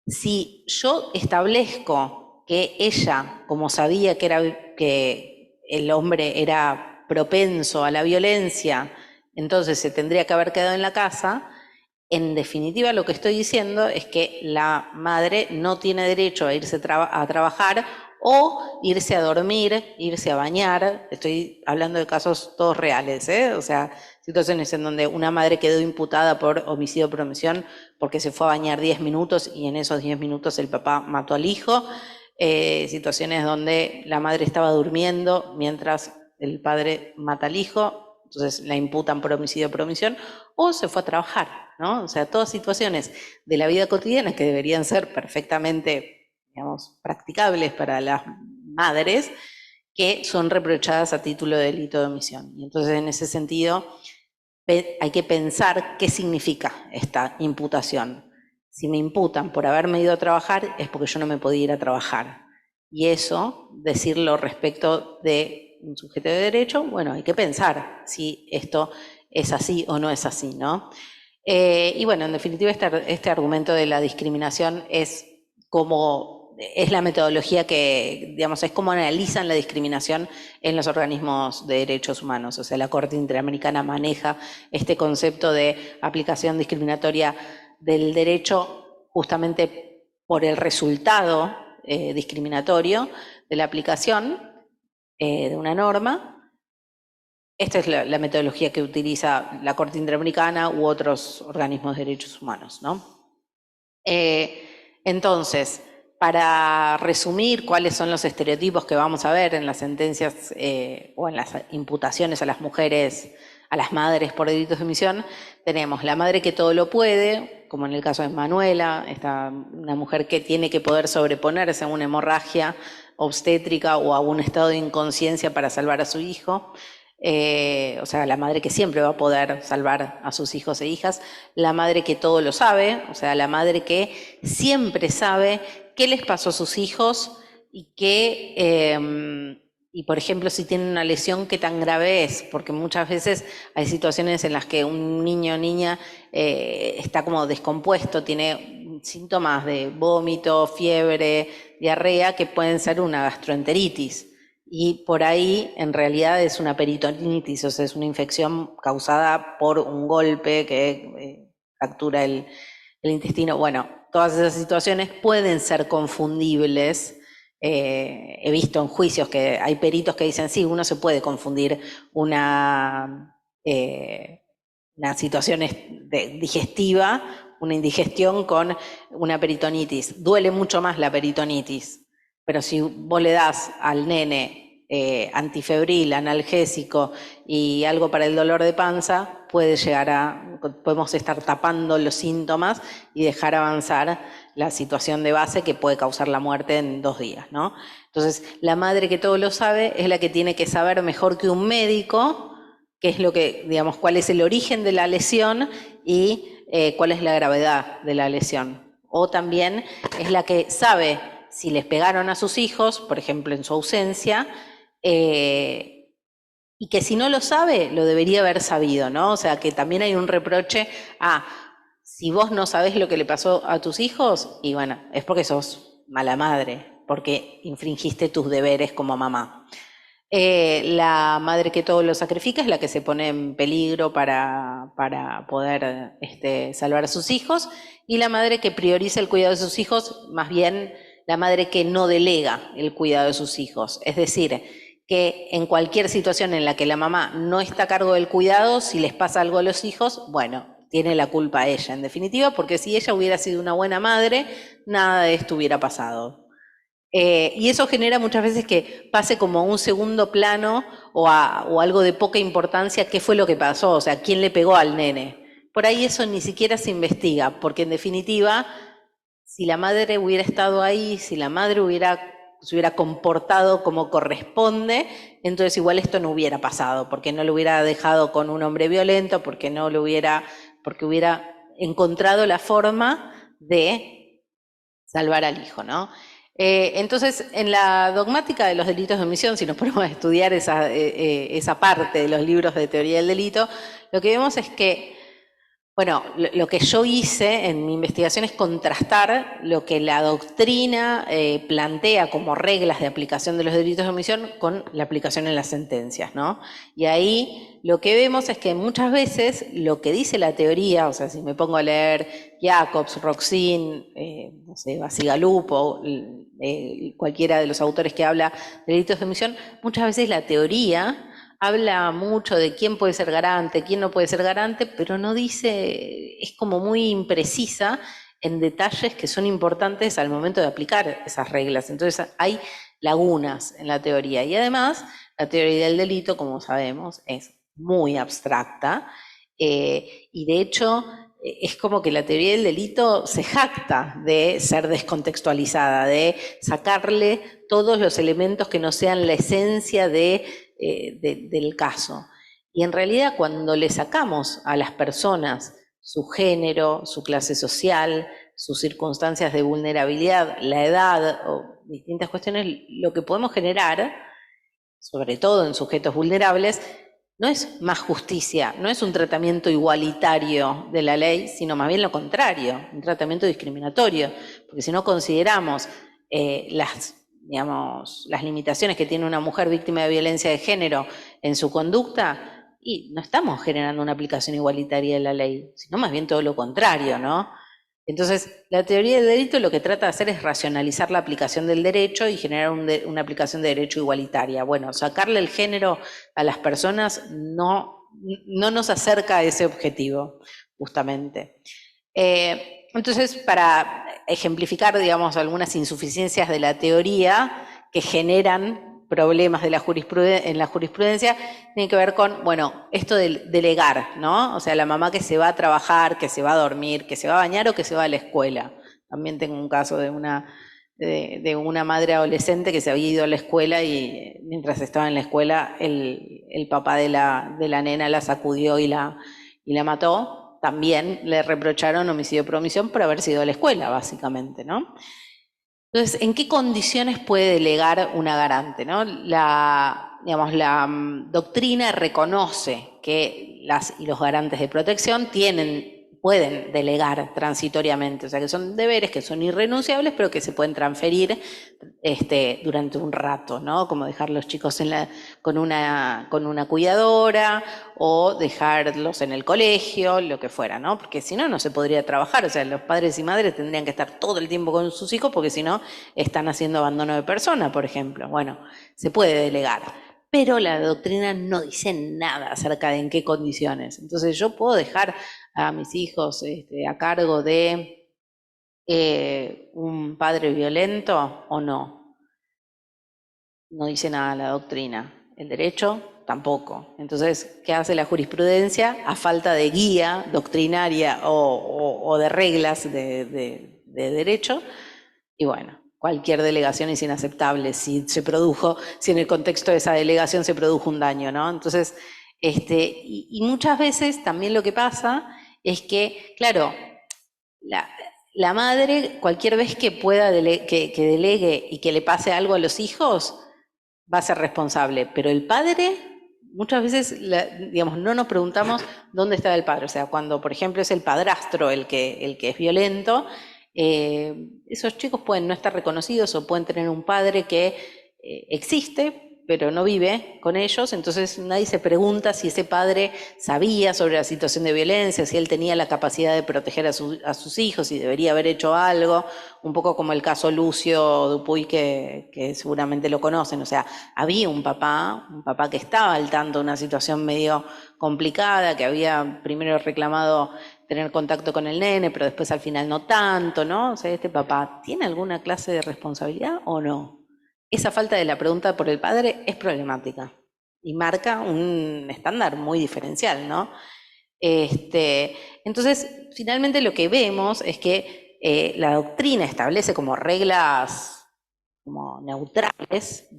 Si yo establezco que ella, como sabía que el hombre era propenso a la violencia, entonces se tendría que haber quedado en la casa, en definitiva lo que estoy diciendo es que la madre no tiene derecho a irse a trabajar o irse a dormir, irse a bañar. Estoy hablando de casos todos reales, o sea, situaciones en donde una madre quedó imputada por homicidio por omisión porque se fue a bañar 10 minutos y en esos 10 minutos el papá mató al hijo. Situaciones donde la madre estaba durmiendo mientras el padre mata al hijo, entonces la imputan por homicidio por omisión, o se fue a trabajar, ¿no? O sea, todas situaciones de la vida cotidiana que deberían ser perfectamente, digamos, practicables para las madres, que son reprochadas a título de delito de omisión. Y entonces, en ese sentido, hay que pensar qué significa esta imputación. Si me imputan por haberme ido a trabajar, es porque yo no me podía ir a trabajar. y eso, decirlo respecto de un sujeto de derecho, bueno, hay que pensar si esto es así o no es así, ¿no? Y bueno, en definitiva, este argumento de la discriminación es la metodología que, digamos, es como analizan la discriminación en los organismos de derechos humanos. O sea, la Corte Interamericana maneja este concepto de aplicación discriminatoria del derecho justamente por el resultado discriminatorio de la aplicación de una norma. Esta es la metodología que utiliza la Corte Interamericana u otros organismos de derechos humanos, ¿no? Entonces, para resumir cuáles son los estereotipos que vamos a ver en las sentencias o en las imputaciones a las mujeres, a las madres por delitos de omisión, tenemos la madre que todo lo puede, como en el caso de Manuela, una mujer que tiene que poder sobreponerse a una hemorragia obstétrica o a un estado de inconsciencia para salvar a su hijo. O sea, la madre que siempre va a poder salvar a sus hijos e hijas, la madre que todo lo sabe, o sea, la madre que siempre sabe qué les pasó a sus hijos y y por ejemplo, si tienen una lesión, qué tan grave es, porque muchas veces hay situaciones en las que un niño o niña está como descompuesto, tiene síntomas de vómito, fiebre, diarrea, que pueden ser una gastroenteritis. Y por ahí, en realidad, es una peritonitis, o sea, es una infección causada por un golpe que fractura el intestino. Bueno, todas esas situaciones pueden ser confundibles. He visto en juicios que hay peritos que dicen, sí, uno se puede confundir una situación digestiva, una indigestión con una peritonitis. Duele mucho más la peritonitis. Pero si vos le das al nene antifebril, analgésico y algo para el dolor de panza, podemos estar tapando los síntomas y dejar avanzar la situación de base que puede causar la muerte en 2 días, ¿no? Entonces, la madre que todo lo sabe es la que tiene que saber mejor que un médico qué es lo que, digamos, cuál es el origen de la lesión y cuál es la gravedad de la lesión. O también es la que sabe si les pegaron a sus hijos, por ejemplo, en su ausencia, y que si no lo sabe, lo debería haber sabido, ¿no? O sea, que también hay un reproche si vos no sabés lo que le pasó a tus hijos, y bueno, es porque sos mala madre, porque infringiste tus deberes como mamá. La madre que todo lo sacrifica es la que se pone en peligro para poder salvar a sus hijos, y la madre que prioriza el cuidado de sus hijos, más bien la madre que no delega el cuidado de sus hijos. Es decir, que en cualquier situación en la que la mamá no está a cargo del cuidado, si les pasa algo a los hijos, bueno, tiene la culpa ella, en definitiva, porque si ella hubiera sido una buena madre, nada de esto hubiera pasado. Y eso genera muchas veces que pase como a un segundo plano o algo de poca importancia, qué fue lo que pasó, o sea, quién le pegó al nene. Por ahí eso ni siquiera se investiga, porque en definitiva, si la madre hubiera estado ahí, si la madre se hubiera comportado como corresponde, entonces igual esto no hubiera pasado, porque no lo hubiera dejado con un hombre violento, porque hubiera encontrado la forma de salvar al hijo, ¿no? Entonces, en la dogmática de los delitos de omisión, si nos ponemos a estudiar esa parte de los libros de teoría del delito, lo que vemos es que, bueno, lo que yo hice en mi investigación es contrastar lo que la doctrina plantea como reglas de aplicación de los delitos de omisión con la aplicación en las sentencias, ¿no? Y ahí lo que vemos es que muchas veces lo que dice la teoría, o sea, si me pongo a leer Jacobs, Roxin, no sé, Basigalupo, cualquiera de los autores que habla de delitos de omisión, muchas veces la teoría habla mucho de quién puede ser garante, quién no puede ser garante, pero no dice, es como muy imprecisa en detalles que son importantes al momento de aplicar esas reglas. Entonces hay lagunas en la teoría. Y además, la teoría del delito, como sabemos, es muy abstracta y de hecho es como que la teoría del delito se jacta de ser descontextualizada, de sacarle todos los elementos que no sean la esencia del caso. Y en realidad cuando le sacamos a las personas su género, su clase social, sus circunstancias de vulnerabilidad, la edad o distintas cuestiones, lo que podemos generar, sobre todo en sujetos vulnerables, no es más justicia, no es un tratamiento igualitario de la ley, sino más bien lo contrario, un tratamiento discriminatorio, porque si no consideramos las limitaciones que tiene una mujer víctima de violencia de género en su conducta, y no estamos generando una aplicación igualitaria de la ley, sino más bien todo lo contrario, ¿no? Entonces, la teoría del delito lo que trata de hacer es racionalizar la aplicación del derecho y generar una aplicación de derecho igualitaria. Bueno, sacarle el género a las personas no nos acerca a ese objetivo, justamente. Entonces, para ejemplificar, digamos, algunas insuficiencias de la teoría que generan problemas de en la jurisprudencia, tiene que ver con, bueno, esto de delegar, ¿no? O sea, la mamá que se va a trabajar, que se va a dormir, que se va a bañar o que se va a la escuela. También tengo un caso de una madre adolescente que se había ido a la escuela y mientras estaba en la escuela el papá de la nena la sacudió y la mató. También le reprocharon homicidio por omisión por haber sido a la escuela, básicamente, ¿no? Entonces, ¿en qué condiciones puede delegar una garante, ¿no? La doctrina reconoce que las y los garantes de protección pueden delegar transitoriamente, o sea que son deberes que son irrenunciables, pero que se pueden transferir durante un rato, ¿no? Como dejar los chicos con una cuidadora o dejarlos en el colegio, lo que fuera, ¿no? Porque si no, no se podría trabajar, o sea, los padres y madres tendrían que estar todo el tiempo con sus hijos porque si no, están haciendo abandono de persona, por ejemplo. Bueno, se puede delegar. Pero la doctrina no dice nada acerca de en qué condiciones. Entonces yo puedo dejar a mis hijos a cargo de un padre violento o no. No dice nada la doctrina. El derecho tampoco. Entonces, ¿qué hace la jurisprudencia? A falta de guía doctrinaria o de reglas de derecho. Y bueno, cualquier delegación es inaceptable si en el contexto de esa delegación se produjo un daño, ¿no? Entonces, y muchas veces también lo que pasa es que, claro, la madre, cualquier vez que pueda que delegue y que le pase algo a los hijos, va a ser responsable. Pero el padre, muchas veces, no nos preguntamos dónde está el padre. O sea, cuando, por ejemplo, es el padrastro el que es violento, esos chicos pueden no estar reconocidos o pueden tener un padre que existe, pero no vive con ellos, entonces nadie se pregunta si ese padre sabía sobre la situación de violencia, si él tenía la capacidad de proteger a sus hijos, si debería haber hecho algo, un poco como el caso Lucio Dupuy, que seguramente lo conocen. O sea, había un papá que estaba al tanto de una situación medio complicada, que había primero reclamado tener contacto con el nene, pero después al final no tanto, ¿no? O sea, ¿este papá tiene alguna clase de responsabilidad o no? Esa falta de la pregunta por el padre es problemática y marca un estándar muy diferencial, ¿no? Entonces, finalmente lo que vemos es que la doctrina establece como reglas como neutrales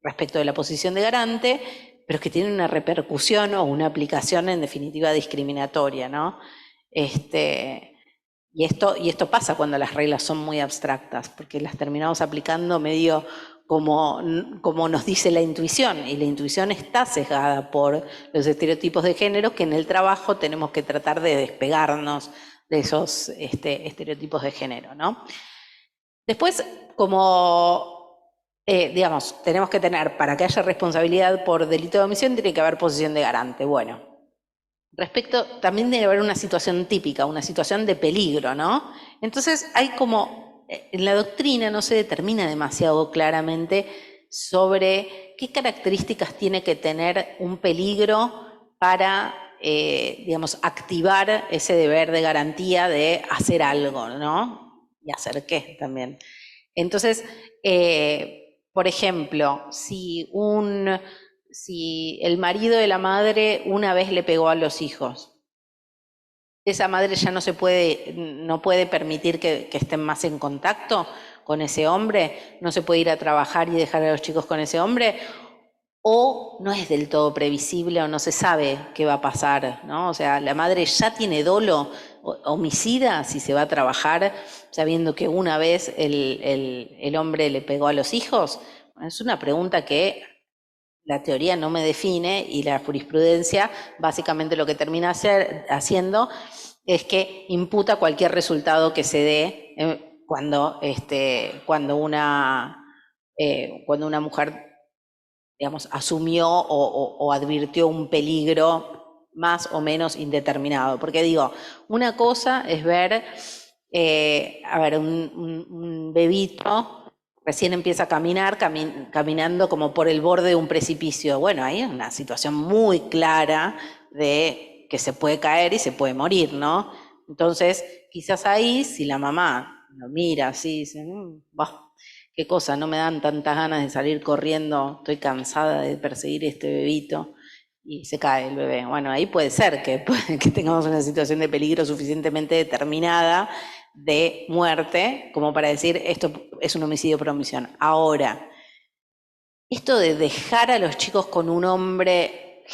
respecto de la posición de garante, pero que tienen una repercusión o una aplicación en definitiva discriminatoria, ¿no? Y esto pasa cuando las reglas son muy abstractas, porque las terminamos aplicando medio como nos dice la intuición, y la intuición está sesgada por los estereotipos de género, que en el trabajo tenemos que tratar de despegarnos de esos estereotipos de género, ¿no? Después, tenemos que tener, para que haya responsabilidad por delito de omisión, tiene que haber posición de garante. Bueno, también debe haber una situación típica, una situación de peligro, ¿no? Entonces hay en la doctrina no se determina demasiado claramente sobre qué características tiene que tener un peligro para, activar ese deber de garantía de hacer algo, ¿no? Y hacer qué también. Entonces, por ejemplo, si el marido de la madre una vez le pegó a los hijos, esa madre ya no puede permitir que estén más en contacto con ese hombre, no se puede ir a trabajar y dejar a los chicos con ese hombre, o no es del todo previsible o no se sabe qué va a pasar, ¿no? O sea, la madre ya tiene dolo homicida si se va a trabajar sabiendo que una vez el hombre le pegó a los hijos. Es una pregunta que la teoría no me define y la jurisprudencia básicamente lo que termina haciendo es que imputa cualquier resultado que se dé cuando una mujer, digamos, asumió o advirtió un peligro más o menos indeterminado. Porque digo, una cosa es ver, un bebito recién empieza a caminar, caminando como por el borde de un precipicio. Bueno, ahí es una situación muy clara de que se puede caer y se puede morir, ¿no? Entonces, quizás ahí, si la mamá lo mira así, dice, bah, qué cosa, no me dan tantas ganas de salir corriendo, estoy cansada de perseguir este bebito, y se cae el bebé. Bueno, ahí puede ser que tengamos una situación de peligro suficientemente determinada de muerte como para decir esto es un homicidio por omisión. Ahora, esto de dejar a los chicos con un hombre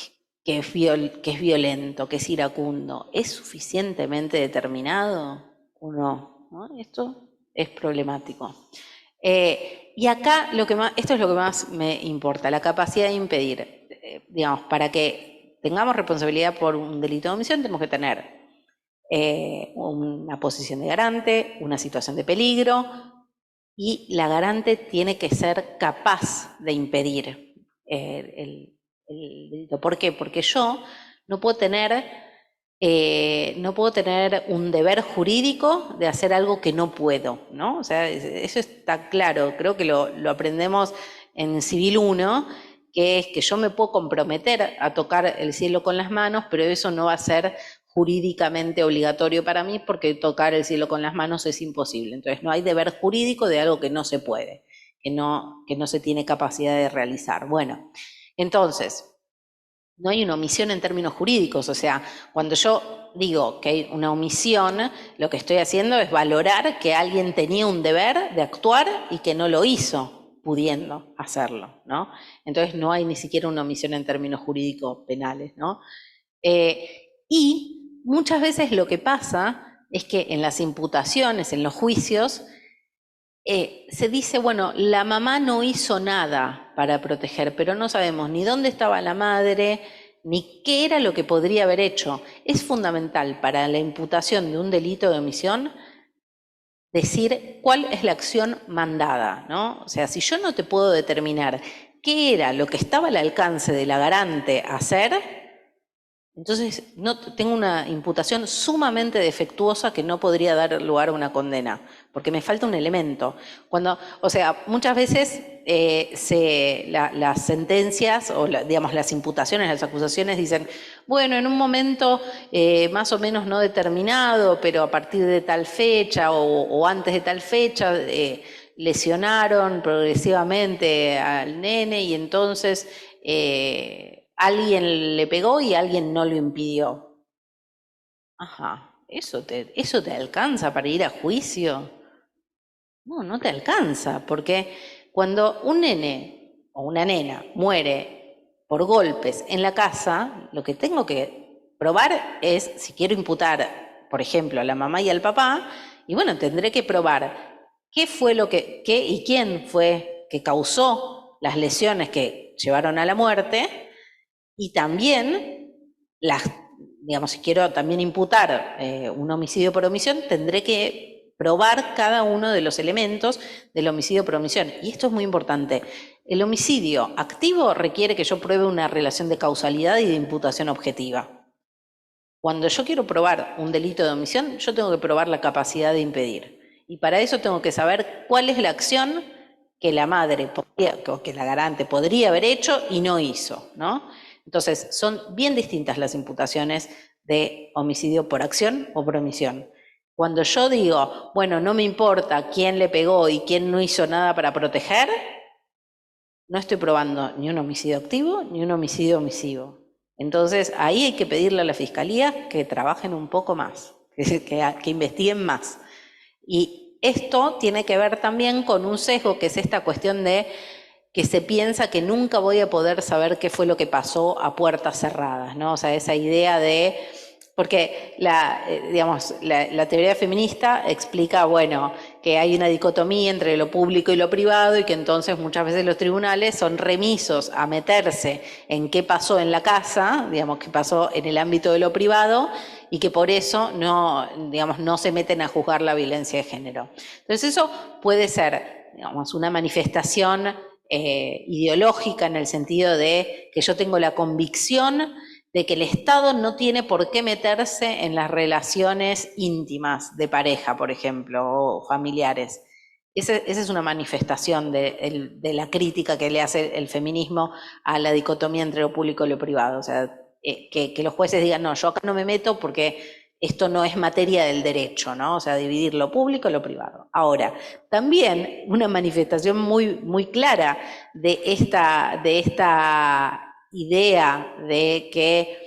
que es violento, que es iracundo, ¿es suficientemente determinado o no? Esto es problemático. Y acá esto es lo que más me importa, la capacidad de impedir. Digamos, para que tengamos responsabilidad por un delito de omisión tenemos que tener una posición de garante, una situación de peligro, y la garante tiene que ser capaz de impedir el delito. ¿Por qué? Porque yo no puedo tener un deber jurídico de hacer algo que no puedo, ¿no? O sea, eso está claro, creo que lo aprendemos en Civil 1, que es que yo me puedo comprometer a tocar el cielo con las manos, pero eso no va a ser jurídicamente obligatorio para mí porque tocar el cielo con las manos es imposible. Entonces no hay deber jurídico de algo que no se puede, que no se tiene capacidad de realizar. Bueno, entonces, no hay una omisión en términos jurídicos, o sea, cuando yo digo que hay una omisión, lo que estoy haciendo es valorar que alguien tenía un deber de actuar y que no lo hizo, pudiendo hacerlo, ¿no? Entonces no hay ni siquiera una omisión en términos jurídicos penales, ¿no? Y muchas veces lo que pasa es que en las imputaciones, en los juicios, se dice, bueno, la mamá no hizo nada para proteger, pero no sabemos ni dónde estaba la madre, ni qué era lo que podría haber hecho. Es fundamental para la imputación de un delito de omisión decir cuál es la acción mandada, ¿no? O sea, si yo no te puedo determinar qué era lo que estaba al alcance de la garante hacer, entonces tengo una imputación sumamente defectuosa que no podría dar lugar a una condena, porque me falta un elemento. O sea, muchas veces las sentencias o digamos las imputaciones, las acusaciones dicen, bueno, en un momento más o menos no determinado, pero a partir de tal fecha o antes de tal fecha lesionaron progresivamente al nene y entonces alguien le pegó y alguien no lo impidió. Ajá, ¿eso te alcanza para ir a juicio? No, no te alcanza, porque cuando un nene o una nena muere por golpes en la casa, lo que tengo que probar es, si quiero imputar, por ejemplo, a la mamá y al papá, y bueno, tendré que probar qué fue qué y quién fue que causó las lesiones que llevaron a la muerte. Y también, digamos, si quiero también imputar un homicidio por omisión, tendré que probar cada uno de los elementos del homicidio por omisión. Y esto es muy importante. El homicidio activo requiere que yo pruebe una relación de causalidad y de imputación objetiva. Cuando yo quiero probar un delito de omisión, yo tengo que probar la capacidad de impedir. Y para eso tengo que saber cuál es la acción que la madre o que la garante podría haber hecho y no hizo, ¿no? Entonces, son bien distintas las imputaciones de homicidio por acción o por omisión. Cuando yo digo, bueno, no me importa quién le pegó y quién no hizo nada para proteger, no estoy probando ni un homicidio activo ni un homicidio omisivo. Entonces, ahí hay que pedirle a la Fiscalía que trabajen un poco más, que investiguen más. Y esto tiene que ver también con un sesgo, que es esta cuestión de que se piensa que nunca voy a poder saber qué fue lo que pasó a puertas cerradas, ¿no? O sea, esa idea de... Porque digamos, la teoría feminista explica, bueno, que hay una dicotomía entre lo público y lo privado y que entonces muchas veces los tribunales son remisos a meterse en qué pasó en la casa, digamos, qué pasó en el ámbito de lo privado y que por eso no, digamos, no se meten a juzgar la violencia de género. Entonces eso puede ser, digamos, una manifestación ideológica en el sentido de que yo tengo la convicción de que el Estado no tiene por qué meterse en las relaciones íntimas de pareja, por ejemplo, o familiares. Esa es una manifestación de la crítica que le hace el feminismo a la dicotomía entre lo público y lo privado. O sea, que los jueces digan, no, yo acá no me meto porque esto no es materia del derecho, ¿no? O sea, dividir lo público y lo privado. Ahora, también una manifestación muy clara de esta idea de que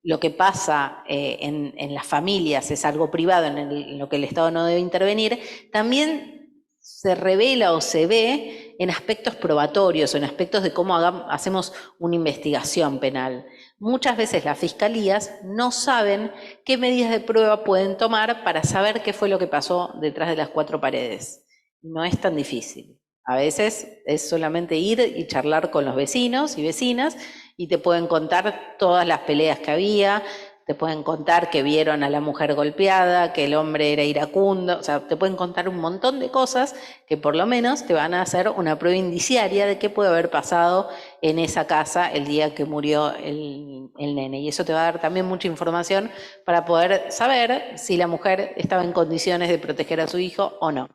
lo que pasa en las familias es algo privado en lo que el Estado no debe intervenir, también se revela o se ve en aspectos probatorios o en aspectos de cómo hacemos una investigación penal. Muchas veces las fiscalías no saben qué medidas de prueba pueden tomar para saber qué fue lo que pasó detrás de las cuatro paredes. No es tan difícil. A veces es solamente ir y charlar con los vecinos y vecinas y te pueden contar todas las peleas que había, te pueden contar que vieron a la mujer golpeada, que el hombre era iracundo, o sea, te pueden contar un montón de cosas que por lo menos te van a hacer una prueba indiciaria de qué puede haber pasado en esa casa el día que murió el nene. Y eso te va a dar también mucha información para poder saber si la mujer estaba en condiciones de proteger a su hijo o no.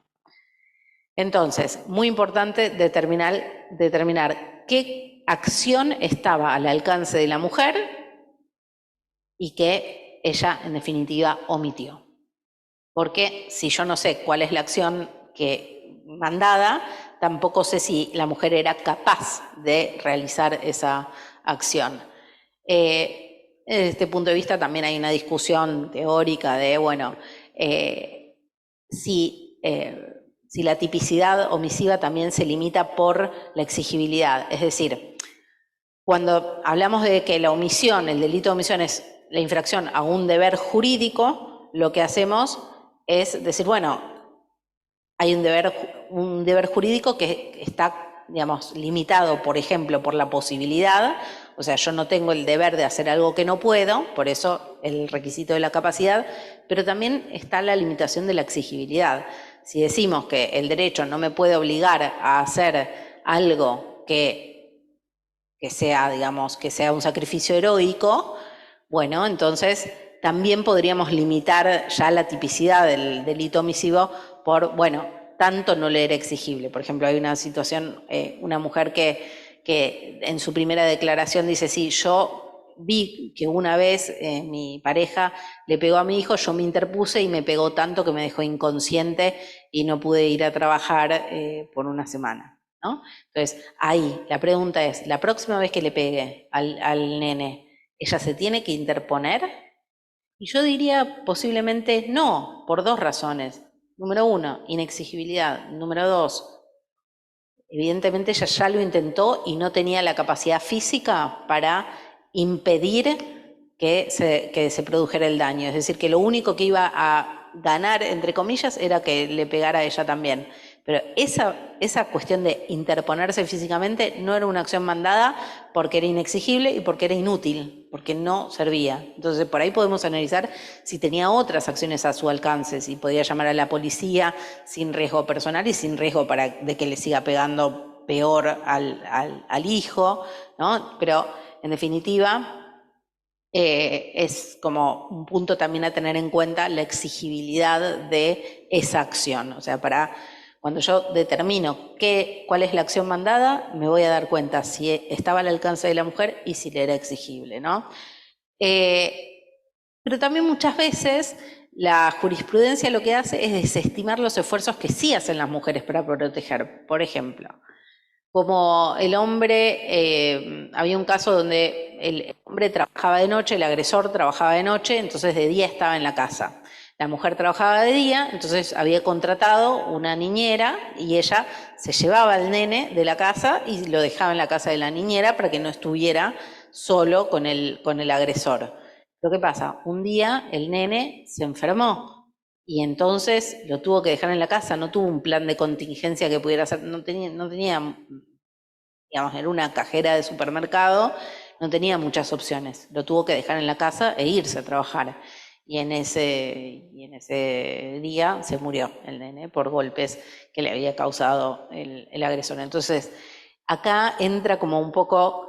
Entonces, muy importante determinar qué acción estaba al alcance de la mujer y que ella, en definitiva, omitió. Porque si yo no sé cuál es la acción mandada, tampoco sé si la mujer era capaz de realizar esa acción. Desde este punto de vista también hay una discusión teórica de, bueno, si la tipicidad omisiva también se limita por la exigibilidad. Es decir, cuando hablamos de que la omisión, el delito de omisión es la infracción a un deber jurídico, lo que hacemos es decir, bueno, hay un deber jurídico que está, digamos, limitado, por ejemplo, por la posibilidad, o sea, yo no tengo el deber de hacer algo que no puedo, por eso el requisito de la capacidad, pero también está la limitación de la exigibilidad. Si decimos que el derecho no me puede obligar a hacer algo que sea, digamos, que sea un sacrificio heroico, bueno, entonces también podríamos limitar ya la tipicidad del delito omisivo por, bueno, tanto no le era exigible. Por ejemplo, hay una situación, una mujer que en su primera declaración dice, sí, yo vi que una vez mi pareja le pegó a mi hijo, yo me interpuse y me pegó tanto que me dejó inconsciente y no pude ir a trabajar por una semana, ¿no? Entonces, ahí la pregunta es, la próxima vez que le pegue al nene, ¿ella se tiene que interponer? Y yo diría posiblemente no, por dos razones. Número uno, inexigibilidad. Número dos, evidentemente ella ya lo intentó y no tenía la capacidad física para impedir que se produjera el daño. Es decir, que lo único que iba a ganar, entre comillas, era que le pegara a ella también. Pero esa cuestión de interponerse físicamente no era una acción mandada porque era inexigible y porque era inútil, porque no servía. Entonces, por ahí podemos analizar si tenía otras acciones a su alcance, si podía llamar a la policía sin riesgo personal y sin riesgo de que le siga pegando peor al hijo, ¿no? Pero, en definitiva, es como un punto también a tener en cuenta la exigibilidad de esa acción. O sea, cuando yo determino cuál es la acción mandada, me voy a dar cuenta si estaba al alcance de la mujer y si le era exigible, ¿no? Pero también muchas veces la jurisprudencia lo que hace es desestimar los esfuerzos que sí hacen las mujeres para proteger. Por ejemplo, como el hombre, había un caso donde el hombre trabajaba de noche, el agresor trabajaba de noche, entonces de día estaba en la casa. La mujer trabajaba de día, entonces había contratado una niñera y ella se llevaba al nene de la casa y lo dejaba en la casa de la niñera para que no estuviera solo con el agresor. Lo que pasa, un día el nene se enfermó y entonces lo tuvo que dejar en la casa, no tuvo un plan de contingencia que pudiera hacer, no tenía, digamos, era una cajera de supermercado, no tenía muchas opciones, lo tuvo que dejar en la casa e irse a trabajar. Y en ese día se murió el nene por golpes que le había causado el agresor. Entonces, acá entra como un poco,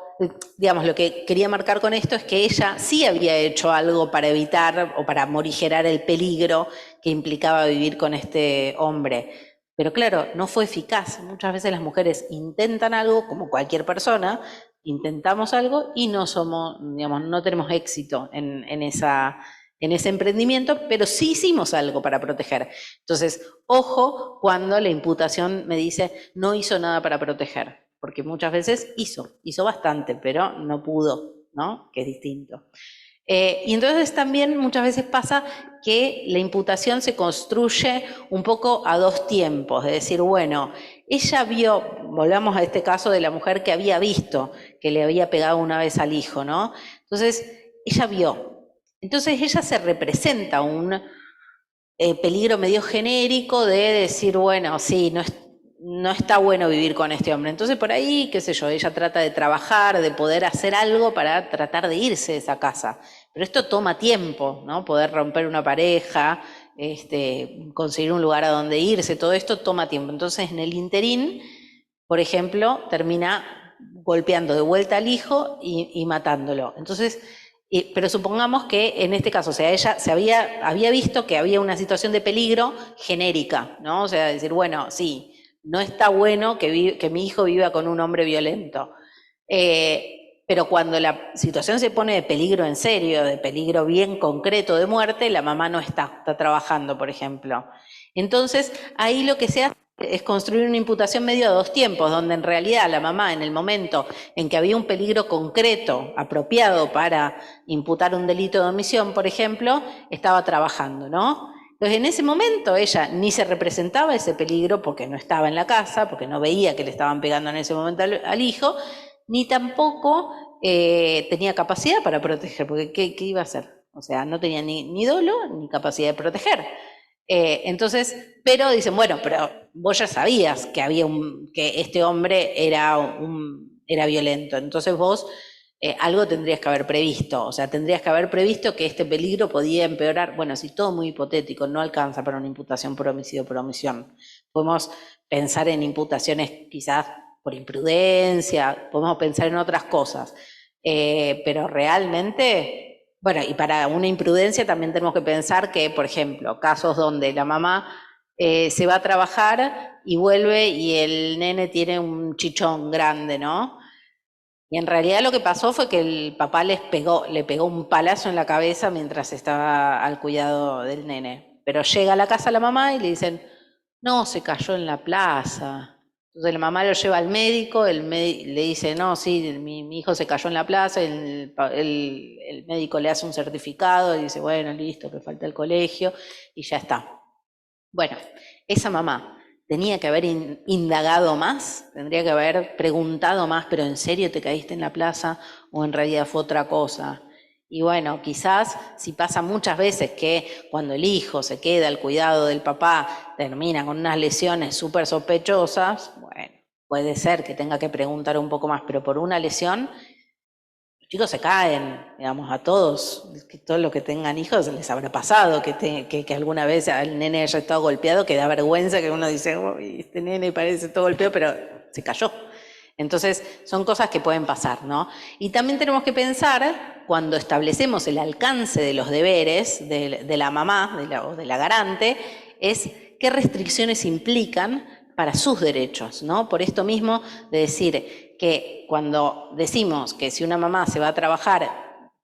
digamos, lo que quería marcar con esto es que ella sí había hecho algo para evitar o para morigerar el peligro que implicaba vivir con este hombre. Pero claro, no fue eficaz. Muchas veces las mujeres intentan algo, como cualquier persona, intentamos algo y no somos, digamos, no tenemos éxito en ese emprendimiento, pero sí hicimos algo para proteger. Entonces, ojo cuando la imputación me dice no hizo nada para proteger, porque muchas veces hizo bastante, pero no pudo, ¿no? Que es distinto. Y entonces también muchas veces pasa que la imputación se construye un poco a dos tiempos, es decir, bueno, ella vio, volvamos a este caso de la mujer que había visto que le había pegado una vez al hijo, ¿no? Entonces, ella vio. Entonces ella se representa un peligro medio genérico de decir, bueno, sí, no está bueno vivir con este hombre. Entonces por ahí, qué sé yo, ella trata de trabajar, de poder hacer algo para tratar de irse de esa casa. Pero esto toma tiempo, ¿no? Poder romper una pareja, conseguir un lugar a donde irse, todo esto toma tiempo. Entonces en el interín, por ejemplo, termina golpeando de vuelta al hijo y matándolo. Entonces, pero supongamos que en este caso, o sea, ella había visto que había una situación de peligro genérica, ¿no? O sea, decir, bueno, sí, no está bueno que mi hijo viva con un hombre violento. Pero cuando la situación se pone de peligro en serio, de peligro bien concreto de muerte, la mamá no está trabajando, por ejemplo. Entonces, ahí lo que se hace es construir una imputación medio a dos tiempos, donde en realidad la mamá, en el momento en que había un peligro concreto, apropiado para imputar un delito de omisión, por ejemplo, estaba trabajando, ¿no? Entonces, en ese momento ella ni se representaba ese peligro porque no estaba en la casa, porque no veía que le estaban pegando en ese momento al hijo, ni tampoco tenía capacidad para proteger, porque ¿qué iba a hacer? O sea, no tenía ni dolo ni capacidad de proteger. Entonces, pero dicen, bueno, pero vos ya sabías que que este hombre era violento, entonces vos algo tendrías que haber previsto, o sea, tendrías que haber previsto que este peligro podía empeorar. Bueno, si todo muy hipotético, no alcanza para una imputación por homicidio por omisión. Podemos pensar en imputaciones quizás por imprudencia, podemos pensar en otras cosas, pero realmente... Bueno, y para una imprudencia también tenemos que pensar que, por ejemplo, casos donde la mamá se va a trabajar y vuelve y el nene tiene un chichón grande, ¿no? Y en realidad lo que pasó fue que el papá le pegó un palazo en la cabeza mientras estaba al cuidado del nene. Pero llega a la casa la mamá y le dicen, no, se cayó en la plaza. Entonces la mamá lo lleva al médico, le dice, no, sí, mi hijo se cayó en la plaza, el médico le hace un certificado y dice, bueno, listo, que falta el colegio y ya está. Bueno, esa mamá tenía que haber indagado más, tendría que haber preguntado más, pero ¿en serio te caíste en la plaza o en realidad fue otra cosa? Y bueno, quizás si pasa muchas veces que cuando el hijo se queda al cuidado del papá, termina con unas lesiones súper sospechosas, bueno, puede ser que tenga que preguntar un poco más, pero por una lesión, los chicos se caen, digamos, a todos los que tengan hijos les habrá pasado, que alguna vez el nene haya estado golpeado, que da vergüenza que uno dice, oh, este nene parece todo golpeado, pero se cayó. Entonces, son cosas que pueden pasar, ¿no? Y también tenemos que pensar, cuando establecemos el alcance de los deberes de la mamá o de la garante, es qué restricciones implican para sus derechos, ¿no? Por esto mismo de decir que cuando decimos que si una mamá se va a trabajar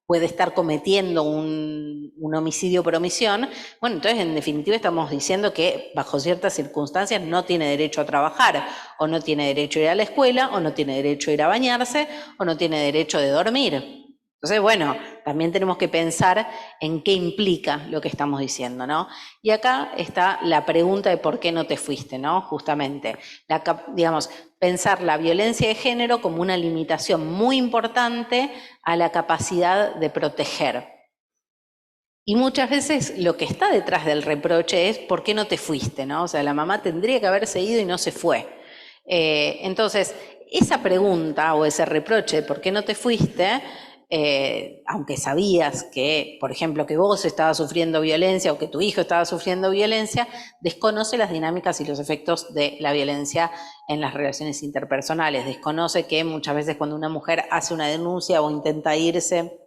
puede estar cometiendo un homicidio por omisión, bueno, entonces en definitiva estamos diciendo que bajo ciertas circunstancias no tiene derecho a trabajar, o no tiene derecho a ir a la escuela, o no tiene derecho a ir a bañarse, o no tiene derecho de dormir. Entonces, bueno, también tenemos que pensar en qué implica lo que estamos diciendo, ¿no? Y acá está la pregunta de por qué no te fuiste, ¿no? Justamente, digamos, pensar la violencia de género como una limitación muy importante a la capacidad de proteger. Y muchas veces lo que está detrás del reproche es ¿por qué no te fuiste? ¿No? O sea, la mamá tendría que haberse ido y no se fue. Entonces, esa pregunta o ese reproche ¿por qué no te fuiste? Aunque sabías que, por ejemplo, que vos estabas sufriendo violencia o que tu hijo estaba sufriendo violencia, desconoce las dinámicas y los efectos de la violencia en las relaciones interpersonales. Desconoce que muchas veces cuando una mujer hace una denuncia o intenta irse,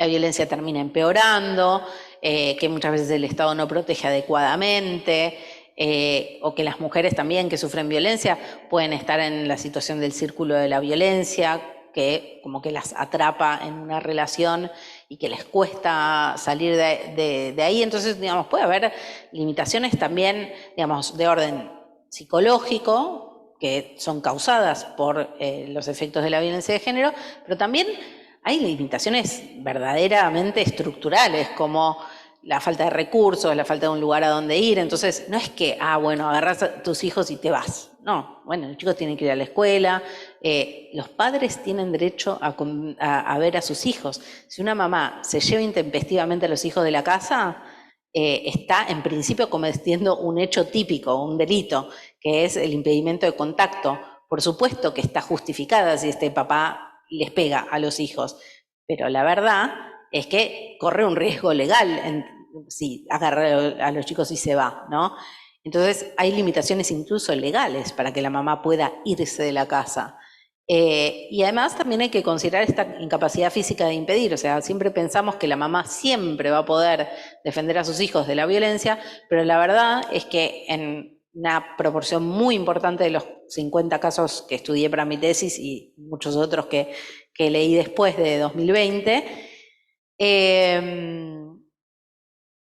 la violencia termina empeorando, que muchas veces el Estado no protege adecuadamente, o que las mujeres también que sufren violencia pueden estar en la situación del círculo de la violencia, que como que las atrapa en una relación y que les cuesta salir de ahí. Entonces, digamos, puede haber limitaciones también, digamos, de orden psicológico, que son causadas por los efectos de la violencia de género, pero también hay limitaciones verdaderamente estructurales, como la falta de recursos, la falta de un lugar a donde ir. Entonces, no es que, bueno, agarras a tus hijos y te vas. No, bueno, los chicos tienen que ir a la escuela. Los padres tienen derecho a ver a sus hijos. Si una mamá se lleva intempestivamente a los hijos de la casa, está en principio cometiendo un hecho típico, un delito, que es el impedimento de contacto. Por supuesto que está justificada si este papá les pega a los hijos, pero la verdad es que corre un riesgo legal si agarra a los chicos y se va, ¿no? Entonces hay limitaciones incluso legales para que la mamá pueda irse de la casa. Y además también hay que considerar esta incapacidad física de impedir, o sea, siempre pensamos que la mamá siempre va a poder defender a sus hijos de la violencia, pero la verdad es que en una proporción muy importante de los 50 casos que estudié para mi tesis y muchos otros que leí después de 2020,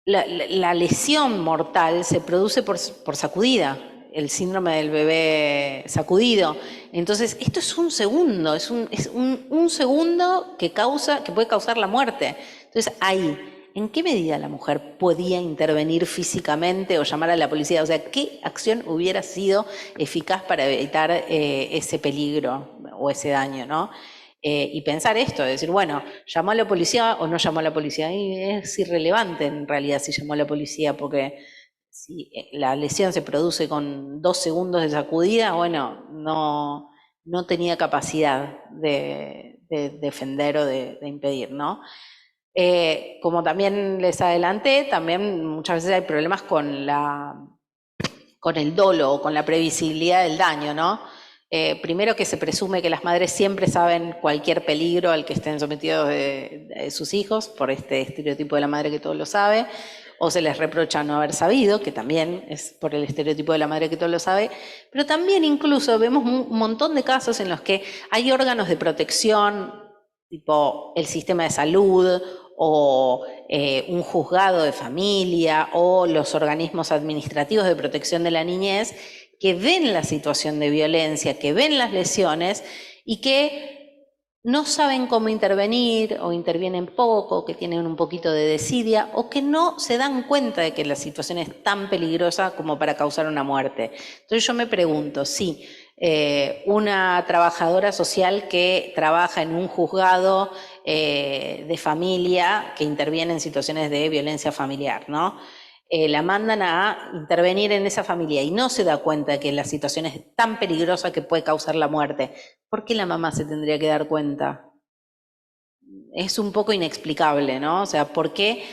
la lesión mortal se produce por sacudida, el síndrome del bebé sacudido. Entonces, esto es un segundo, es un segundo que puede causar la muerte. Entonces, ahí, ¿en qué medida la mujer podía intervenir físicamente o llamar a la policía? O sea, ¿qué acción hubiera sido eficaz para evitar ese peligro o ese daño, ¿no? Y pensar esto, decir, bueno, ¿llamó a la policía o no llamó a la policía? Y es irrelevante en realidad si llamó a la policía, porque si la lesión se produce con 2 segundos de sacudida, bueno, no tenía capacidad de defender o de impedir, ¿no? Como también les adelanté, también muchas veces hay problemas con el dolo o con la previsibilidad del daño, ¿no? Primero que se presume que las madres siempre saben cualquier peligro al que estén sometidos de sus hijos, por este estereotipo de la madre que todo lo sabe, o se les reprocha no haber sabido, que también es por el estereotipo de la madre que todo lo sabe, pero también incluso vemos un montón de casos en los que hay órganos de protección, tipo el sistema de salud, o un juzgado de familia, o los organismos administrativos de protección de la niñez, que ven la situación de violencia, que ven las lesiones y que no saben cómo intervenir o intervienen poco, que tienen un poquito de desidia o que no se dan cuenta de que la situación es tan peligrosa como para causar una muerte. Entonces yo me pregunto, si una trabajadora social que trabaja en un juzgado de familia que interviene en situaciones de violencia familiar, ¿no? La mandan a intervenir en esa familia y no se da cuenta de que la situación es tan peligrosa que puede causar la muerte. ¿Por qué la mamá se tendría que dar cuenta? Es un poco inexplicable, ¿no? O sea, ¿por qué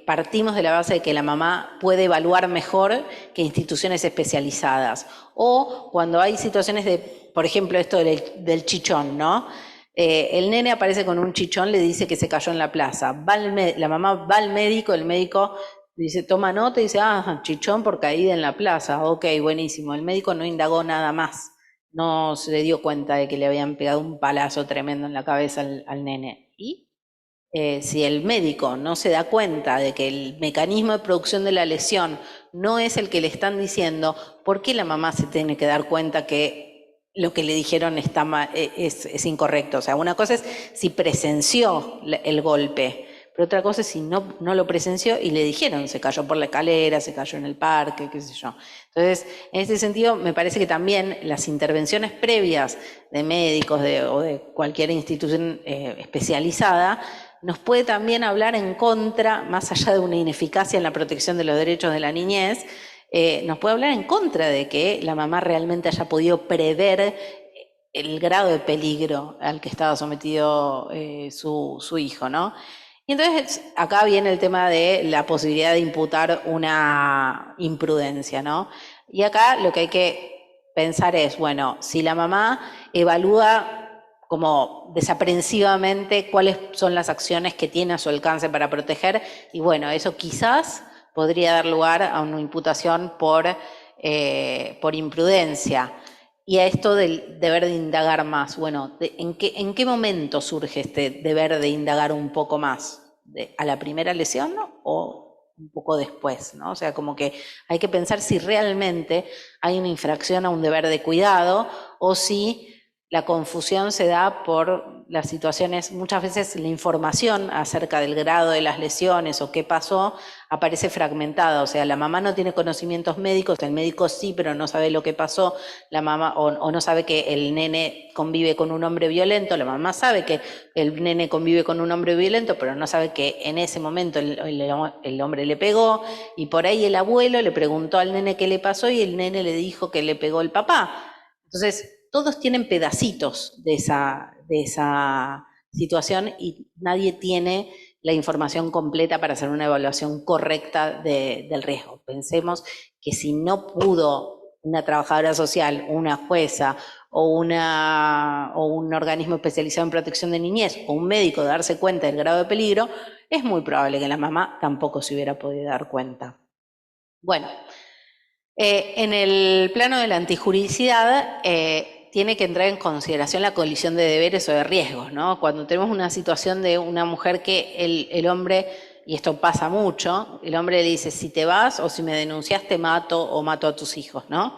partimos de la base de que la mamá puede evaluar mejor que instituciones especializadas? O cuando hay situaciones de, por ejemplo, esto del chichón, ¿no? El nene aparece con un chichón, le dice que se cayó en la plaza. La mamá va al médico, el médico dice, toma nota y dice, chichón por caída en la plaza. Ok, buenísimo. El médico no indagó nada más. No se dio cuenta de que le habían pegado un palazo tremendo en la cabeza al nene. Y si el médico no se da cuenta de que el mecanismo de producción de la lesión no es el que le están diciendo, ¿por qué la mamá se tiene que dar cuenta que lo que le dijeron es incorrecto. O sea, una cosa es si presenció el golpe, pero otra cosa es si no lo presenció y le dijeron, se cayó por la escalera, se cayó en el parque, qué sé yo. Entonces, en ese sentido, me parece que también las intervenciones previas de médicos o de cualquier institución especializada nos puede también hablar en contra, más allá de una ineficacia en la protección de los derechos de la niñez, nos puede hablar en contra de que la mamá realmente haya podido prever el grado de peligro al que estaba sometido su hijo, ¿no? Y entonces acá viene el tema de la posibilidad de imputar una imprudencia, ¿no? Y acá lo que hay que pensar es, bueno, si la mamá evalúa como desaprensivamente cuáles son las acciones que tiene a su alcance para proteger, y bueno, eso quizás podría dar lugar a una imputación por imprudencia. Y a esto del deber de indagar más, bueno, ¿en qué momento surge este deber de indagar un poco más? ¿A la primera lesión, ¿no? O un poco después, ¿no? O sea, como que hay que pensar si realmente hay una infracción a un deber de cuidado o si la confusión se da por las situaciones, muchas veces la información acerca del grado de las lesiones o qué pasó aparece fragmentada, o sea, la mamá no tiene conocimientos médicos, el médico sí, pero no sabe lo que pasó, la mamá o no sabe que el nene convive con un hombre violento, la mamá sabe que el nene convive con un hombre violento, pero no sabe que en ese momento el hombre le pegó, y por ahí el abuelo le preguntó al nene qué le pasó y el nene le dijo que le pegó el papá. Entonces, todos tienen pedacitos de esa situación y nadie tiene la información completa para hacer una evaluación correcta del riesgo. Pensemos que si no pudo una trabajadora social, una jueza o un organismo especializado en protección de niñez o un médico darse cuenta del grado de peligro, es muy probable que la mamá tampoco se hubiera podido dar cuenta. Bueno, en el plano de la antijuridicidad, tiene que entrar en consideración la colisión de deberes o de riesgos, ¿no? Cuando tenemos una situación de una mujer que el hombre, y esto pasa mucho, el hombre le dice, si te vas o si me denuncias te mato o mato a tus hijos, ¿no?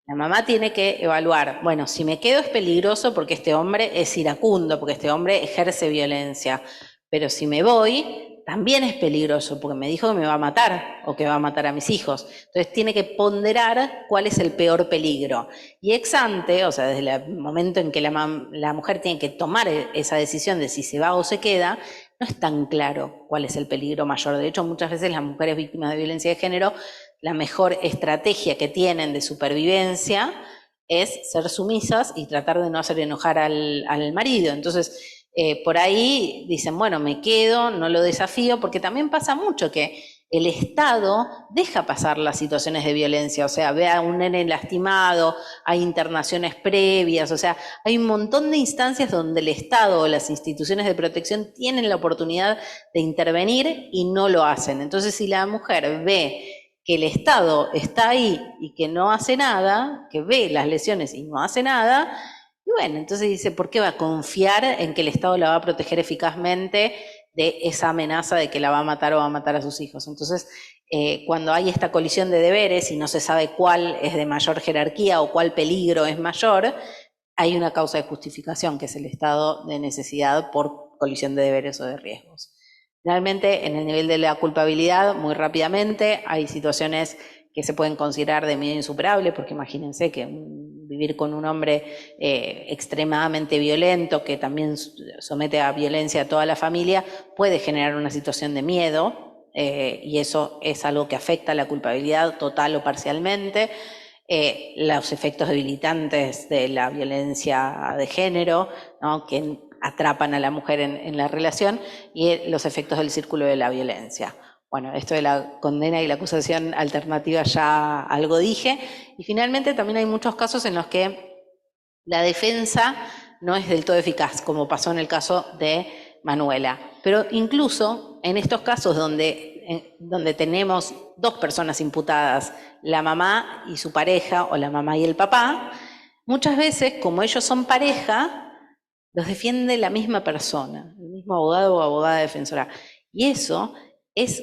La mamá tiene que evaluar, bueno, si me quedo es peligroso porque este hombre es iracundo, porque este hombre ejerce violencia, pero si me voy también es peligroso porque me dijo que me va a matar o que va a matar a mis hijos. Entonces tiene que ponderar cuál es el peor peligro. Y ex ante, o sea, desde el momento en que la mujer tiene que tomar esa decisión de si se va o se queda, no es tan claro cuál es el peligro mayor. De hecho, muchas veces las mujeres víctimas de violencia de género, la mejor estrategia que tienen de supervivencia es ser sumisas y tratar de no hacer enojar al marido. Entonces, por ahí dicen, bueno, me quedo, no lo desafío, porque también pasa mucho que el Estado deja pasar las situaciones de violencia, o sea, ve a un nene lastimado, hay internaciones previas, o sea, hay un montón de instancias donde el Estado o las instituciones de protección tienen la oportunidad de intervenir y no lo hacen. Entonces, si la mujer ve que el Estado está ahí y que no hace nada, que ve las lesiones y no hace nada, y bueno, entonces dice, ¿por qué va a confiar en que el Estado la va a proteger eficazmente de esa amenaza de que la va a matar o va a matar a sus hijos? Entonces, cuando hay esta colisión de deberes y no se sabe cuál es de mayor jerarquía o cuál peligro es mayor, hay una causa de justificación, que es el estado de necesidad por colisión de deberes o de riesgos. Finalmente, en el nivel de la culpabilidad, muy rápidamente, hay situaciones que se pueden considerar de medida insuperable, porque imagínense que vivir con un hombre extremadamente violento, que también somete a violencia a toda la familia, puede generar una situación de miedo, y eso es algo que afecta a la culpabilidad total o parcialmente. Los efectos debilitantes de la violencia de género, ¿no?, que atrapan a la mujer en la relación, y los efectos del círculo de la violencia. Bueno, esto de la condena y la acusación alternativa ya algo dije. Y finalmente también hay muchos casos en los que la defensa no es del todo eficaz, como pasó en el caso de Manuela. Pero incluso en estos casos donde tenemos dos personas imputadas, la mamá y su pareja o la mamá y el papá, muchas veces, como ellos son pareja, los defiende la misma persona, el mismo abogado o abogada defensora. Y eso es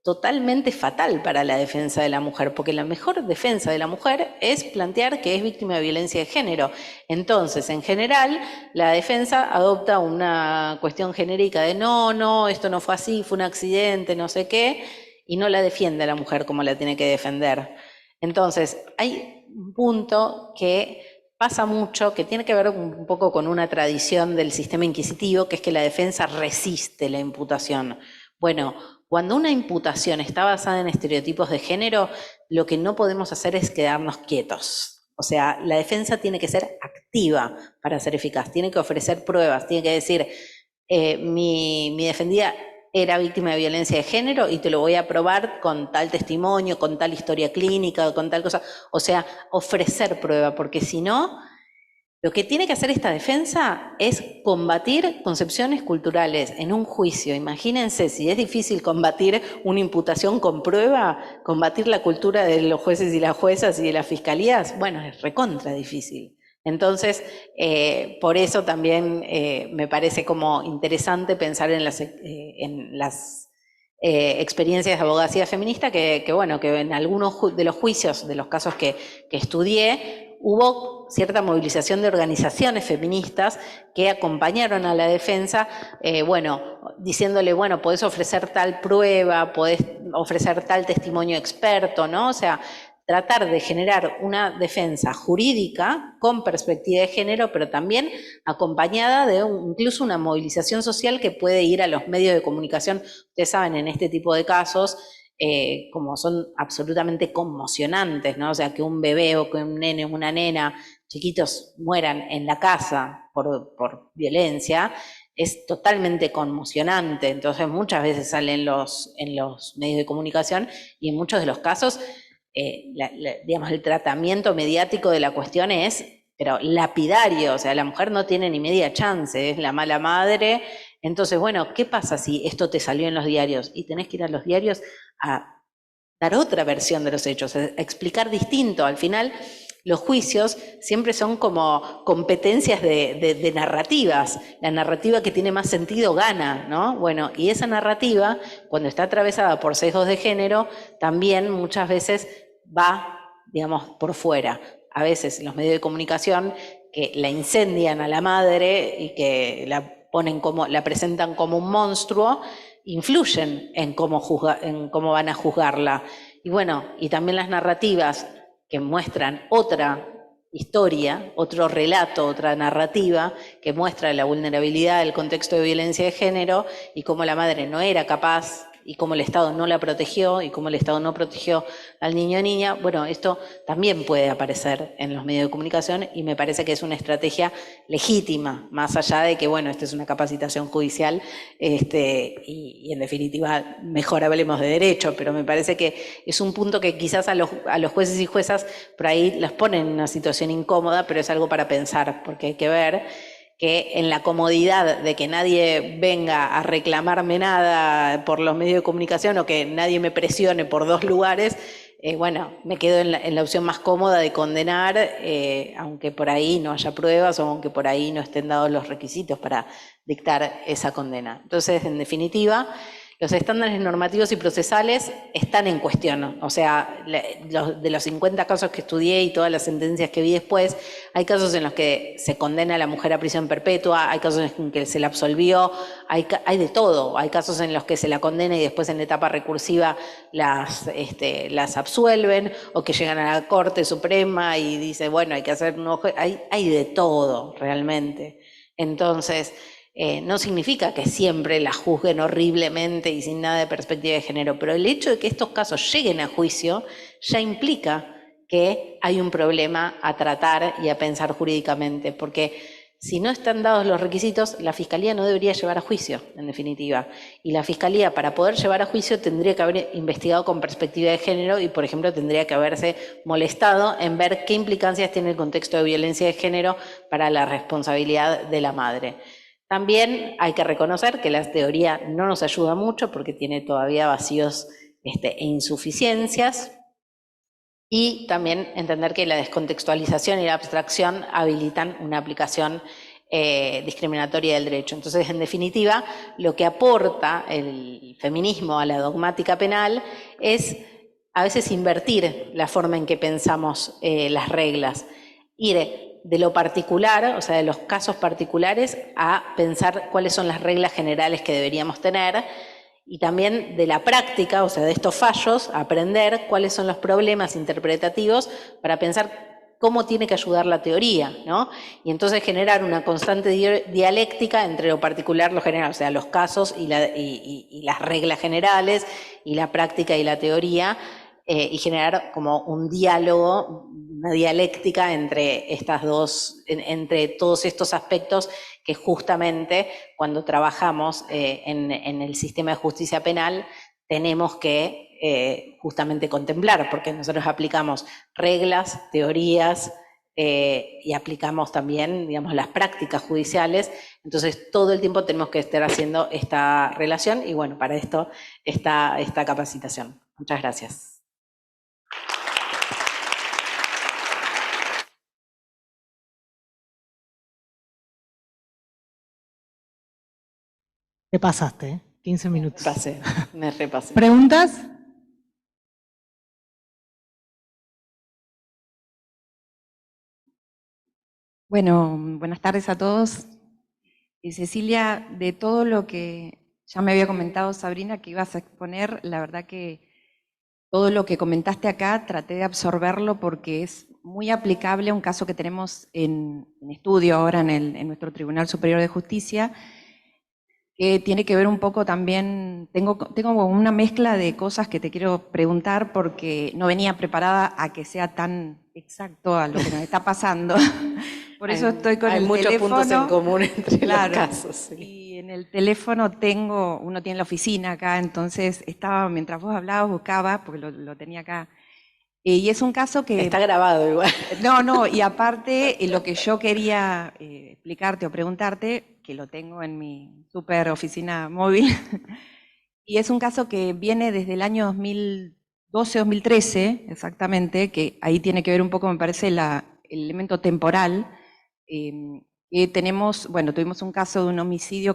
totalmente fatal para la defensa de la mujer, porque la mejor defensa de la mujer es plantear que es víctima de violencia de género. Entonces, en general, la defensa adopta una cuestión genérica de no, esto no fue así, fue un accidente, no sé qué, y no la defiende a la mujer como la tiene que defender. Entonces, hay un punto que pasa mucho, que tiene que ver un poco con una tradición del sistema inquisitivo, que es que la defensa resiste la imputación. Bueno, cuando una imputación está basada en estereotipos de género, lo que no podemos hacer es quedarnos quietos. O sea, la defensa tiene que ser activa para ser eficaz, tiene que ofrecer pruebas, tiene que decir, mi defendida era víctima de violencia de género y te lo voy a probar con tal testimonio, con tal historia clínica, con tal cosa. O sea, ofrecer prueba, porque si no, lo que tiene que hacer esta defensa es combatir concepciones culturales en un juicio. Imagínense, si es difícil combatir una imputación con prueba, combatir la cultura de los jueces y las juezas y de las fiscalías, bueno, es recontra difícil. Entonces, por eso también me parece como interesante pensar en las experiencias de abogacía feminista que bueno, que en algunos de los juicios, de los casos que estudié, hubo cierta movilización de organizaciones feministas que acompañaron a la defensa, bueno, diciéndole, bueno, podés ofrecer tal prueba, podés ofrecer tal testimonio experto, ¿no? O sea, tratar de generar una defensa jurídica con perspectiva de género, pero también acompañada de incluso una movilización social que puede ir a los medios de comunicación. Ustedes saben, en este tipo de casos, como son absolutamente conmocionantes, ¿no? O sea, que un bebé o que un nene o una nena chiquitos mueran en la casa por violencia, es totalmente conmocionante. Entonces, muchas veces salen en los medios de comunicación y en muchos de los casos, digamos, el tratamiento mediático de la cuestión es, pero lapidario, o sea, la mujer no tiene ni media chance, es la mala madre. Entonces, bueno, ¿qué pasa si esto te salió en los diarios? Y tenés que ir a los diarios a dar otra versión de los hechos, a explicar distinto. Al final, los juicios siempre son como competencias de narrativas. La narrativa que tiene más sentido gana, ¿no? Bueno, y esa narrativa, cuando está atravesada por sesgos de género, también muchas veces va, digamos, por fuera. A veces los medios de comunicación que la incendian a la madre y que la presentan como un monstruo, influyen en cómo van a juzgarla. Y bueno, y también las narrativas que muestran otra historia, otro relato, otra narrativa que muestra la vulnerabilidad del contexto de violencia de género y cómo la madre no era capaz y cómo el Estado no la protegió y cómo el Estado no protegió al niño o niña. Bueno, esto también puede aparecer en los medios de comunicación y me parece que es una estrategia legítima, más allá de que, bueno, esta es una capacitación judicial y en definitiva mejor hablemos de derecho, pero me parece que es un punto que quizás a los jueces y juezas por ahí los ponen en una situación incómoda, pero es algo para pensar, porque hay que ver que en la comodidad de que nadie venga a reclamarme nada por los medios de comunicación o que nadie me presione por dos lugares, bueno, me quedo en la opción más cómoda de condenar, aunque por ahí no haya pruebas o aunque por ahí no estén dados los requisitos para dictar esa condena. Entonces, en definitiva, los estándares normativos y procesales están en cuestión. O sea, de los 50 casos que estudié y todas las sentencias que vi después, hay casos en los que se condena a la mujer a prisión perpetua, hay casos en que se la absolvió, hay de todo. Hay casos en los que se la condena y después en etapa recursiva las absuelven, o que llegan a la Corte Suprema y dice, bueno, hay que hacer un ojo. Hay de todo, realmente. Entonces, no significa que siempre la juzguen horriblemente y sin nada de perspectiva de género, pero el hecho de que estos casos lleguen a juicio ya implica que hay un problema a tratar y a pensar jurídicamente, porque si no están dados los requisitos, la Fiscalía no debería llevar a juicio, en definitiva. Y la Fiscalía, para poder llevar a juicio, tendría que haber investigado con perspectiva de género y, por ejemplo, tendría que haberse molestado en ver qué implicancias tiene el contexto de violencia de género para la responsabilidad de la madre. También hay que reconocer que la teoría no nos ayuda mucho porque tiene todavía vacíos e insuficiencias, y también entender que la descontextualización y la abstracción habilitan una aplicación discriminatoria del derecho. Entonces, en definitiva, lo que aporta el feminismo a la dogmática penal es a veces invertir la forma en que pensamos las reglas, ir de lo particular, o sea, de los casos particulares, a pensar cuáles son las reglas generales que deberíamos tener, y también de la práctica, o sea, de estos fallos, aprender cuáles son los problemas interpretativos para pensar cómo tiene que ayudar la teoría, ¿no? Y entonces generar una constante dialéctica entre lo particular y lo general, o sea, los casos y las reglas generales, y la práctica y la teoría, y generar como un diálogo, una dialéctica entre estas dos, entre todos estos aspectos que justamente cuando trabajamos en el sistema de justicia penal tenemos que justamente contemplar, porque nosotros aplicamos reglas, teorías, y aplicamos también, digamos, las prácticas judiciales. Entonces, todo el tiempo tenemos que estar haciendo esta relación, y bueno, para esto está esta capacitación. Muchas gracias. Te pasaste, 15 minutos. Me repasé. ¿Preguntas? Bueno, buenas tardes a todos. Cecilia, de todo lo que ya me había comentado Sabrina que ibas a exponer, la verdad que todo lo que comentaste acá traté de absorberlo porque es muy aplicable a un caso que tenemos en estudio ahora en nuestro Tribunal Superior de Justicia, que tiene que ver un poco también, tengo como una mezcla de cosas que te quiero preguntar porque no venía preparada a que sea tan exacto a lo que nos está pasando. Por eso estoy con el teléfono. Hay muchos puntos en común entre los casos. Sí. Y en el teléfono uno tiene la oficina acá, entonces estaba, mientras vos hablabas, buscaba, porque lo tenía acá. Y es un caso que... Está grabado igual. No, y aparte lo que yo quería explicarte o preguntarte, que lo tengo en mi super oficina móvil, y es un caso que viene desde el año 2012-2013, exactamente, que ahí tiene que ver un poco, me parece, el elemento temporal. Tuvimos un caso de un homicidio,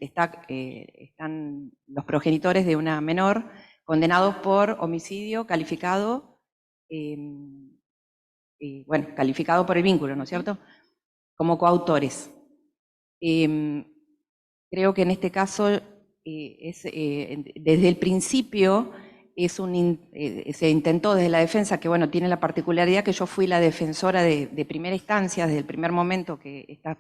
están los progenitores de una menor condenados por homicidio calificado, calificado por el vínculo, ¿no es cierto?, como coautores. Creo que en este caso, desde el principio, se intentó desde la defensa, que bueno, tiene la particularidad que yo fui la defensora de primera instancia, desde el primer momento que estas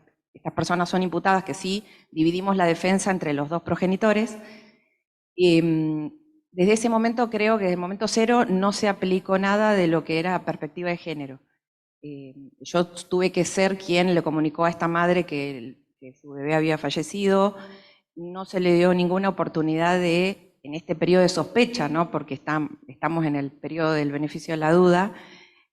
personas son imputadas, que sí dividimos la defensa entre los dos progenitores. Desde ese momento, creo que desde el momento cero no se aplicó nada de lo que era perspectiva de género. Yo tuve que ser quien le comunicó a esta madre que su bebé había fallecido. No se le dio ninguna oportunidad en este periodo de sospecha, ¿no?, porque estamos en el periodo del beneficio de la duda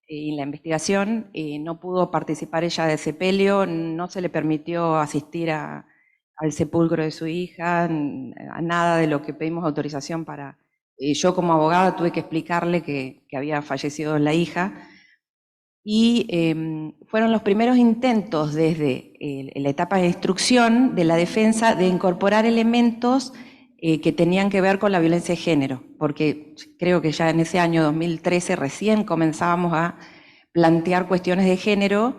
y la investigación, no pudo participar ella de sepelio, no se le permitió asistir al sepulcro de su hija, a nada de lo que pedimos autorización para... yo como abogada tuve que explicarle que había fallecido la hija, y fueron los primeros intentos desde la etapa de instrucción de la defensa de incorporar elementos que tenían que ver con la violencia de género, porque creo que ya en ese año 2013 recién comenzábamos a plantear cuestiones de género,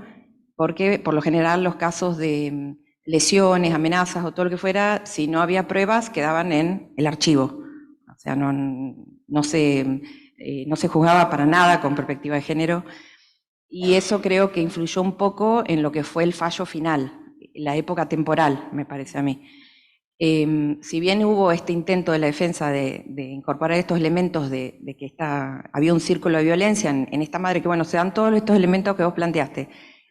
porque por lo general los casos de lesiones, amenazas o todo lo que fuera, si no había pruebas, quedaban en el archivo. O sea, no se juzgaba para nada con perspectiva de género. Y eso creo que influyó un poco en lo que fue el fallo final, la época temporal, me parece a mí. Si bien hubo este intento de la defensa de incorporar estos elementos de que había un círculo de violencia en esta madre, que bueno, se dan todos estos elementos que vos planteaste.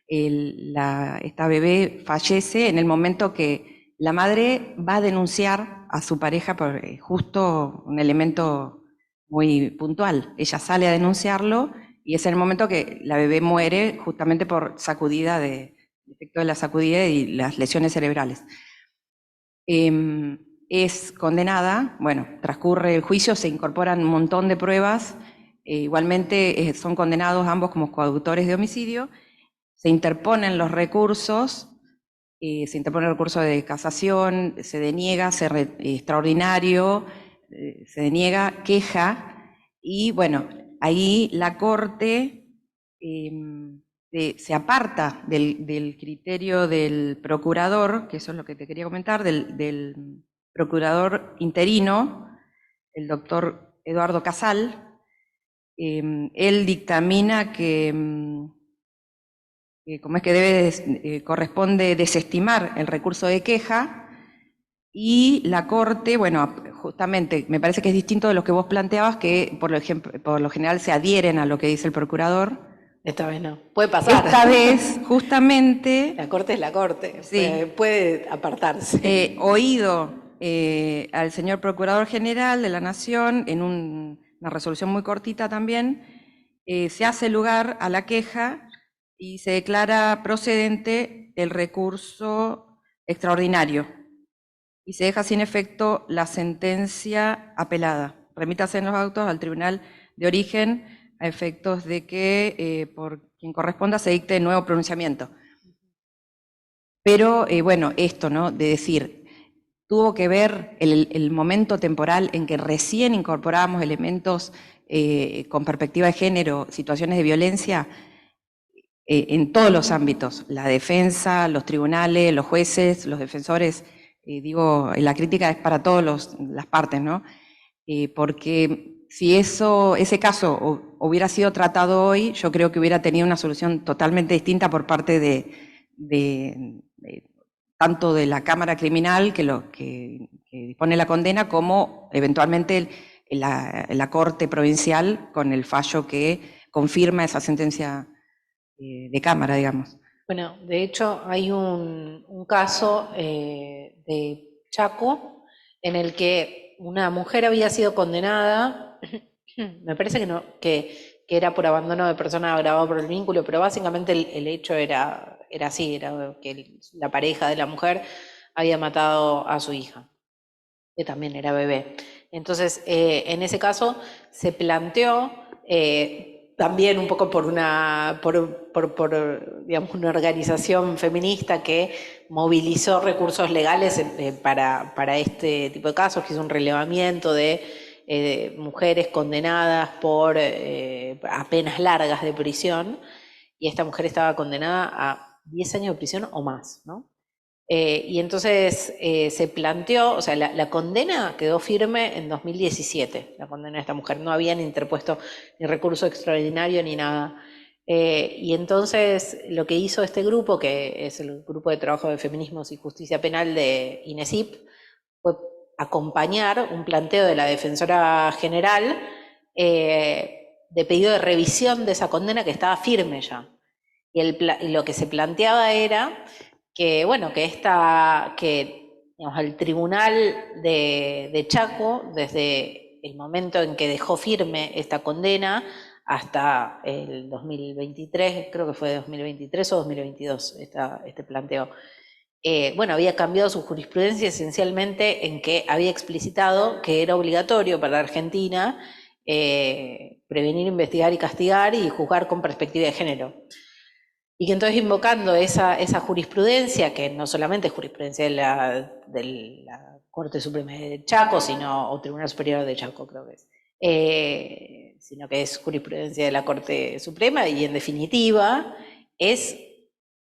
Esta bebé fallece en el momento que la madre va a denunciar a su pareja por justo un elemento muy puntual. Ella sale a denunciarlo, y es en el momento que la bebé muere justamente por sacudida, efecto de la sacudida y las lesiones cerebrales. Es condenada, bueno, transcurre el juicio, se incorporan un montón de pruebas, igualmente son condenados ambos como coautores de homicidio, se interponen los recursos, se interpone recurso de casación, se deniega, extraordinario, se deniega, queja, y bueno, ahí la Corte se aparta del criterio del procurador, que eso es lo que te quería comentar, del procurador interino, el doctor Eduardo Casal. Él dictamina que como es que corresponde desestimar el recurso de queja, y la Corte, bueno, justamente, me parece que es distinto de lo que vos planteabas, que por lo general se adhieren a lo que dice el procurador. Esta vez no. Puede pasar. Esta vez, justamente... La Corte es la Corte. Sí. Puede apartarse. Oído al señor Procurador General de la Nación, en una resolución muy cortita también, se hace lugar a la queja y se declara procedente el recurso extraordinario y se deja sin efecto la sentencia apelada. Remítase en los autos al tribunal de origen a efectos de que por quien corresponda se dicte nuevo pronunciamiento. Pero bueno, esto, ¿no? De decir, tuvo que ver el momento temporal en que recién incorporábamos elementos con perspectiva de género, situaciones de violencia, en todos los ámbitos, la defensa, los tribunales, los jueces, los defensores, la crítica es para todas las partes, ¿no? Porque si ese caso hubiera sido tratado hoy, yo creo que hubiera tenido una solución totalmente distinta por parte tanto de la Cámara Criminal, que dispone la condena, como eventualmente la Corte Provincial, con el fallo que confirma esa sentencia de Cámara, digamos. Bueno, de hecho hay un caso de Chaco en el que una mujer había sido condenada, me parece que era por abandono de persona agravado por el vínculo, pero básicamente el hecho era así, era que la pareja de la mujer había matado a su hija, que también era bebé. Entonces, en ese caso se planteó, también un poco por digamos, una organización feminista que movilizó recursos legales para este tipo de casos, que es un relevamiento de mujeres condenadas por a penas largas de prisión, y esta mujer estaba condenada a 10 años de prisión o más, ¿no? Y entonces se planteó, o sea, la condena quedó firme en 2017, la condena de esta mujer, no habían interpuesto ni recurso extraordinario ni nada. Y entonces lo que hizo este grupo, que es el Grupo de Trabajo de Feminismos y Justicia Penal de INESIP, fue acompañar un planteo de la Defensora General de pedido de revisión de esa condena que estaba firme ya. Y lo que se planteaba era que, bueno, digamos, el tribunal de Chaco, desde el momento en que dejó firme esta condena hasta el 2023, creo que fue 2023 o 2022 este planteo, bueno, había cambiado su jurisprudencia esencialmente en que había explicitado que era obligatorio para Argentina prevenir, investigar y castigar y juzgar con perspectiva de género. Y que entonces, invocando esa jurisprudencia, que no solamente es jurisprudencia de la Corte Suprema de Chaco, o Tribunal Superior de Chaco, creo que es, sino que es jurisprudencia de la Corte Suprema, y en definitiva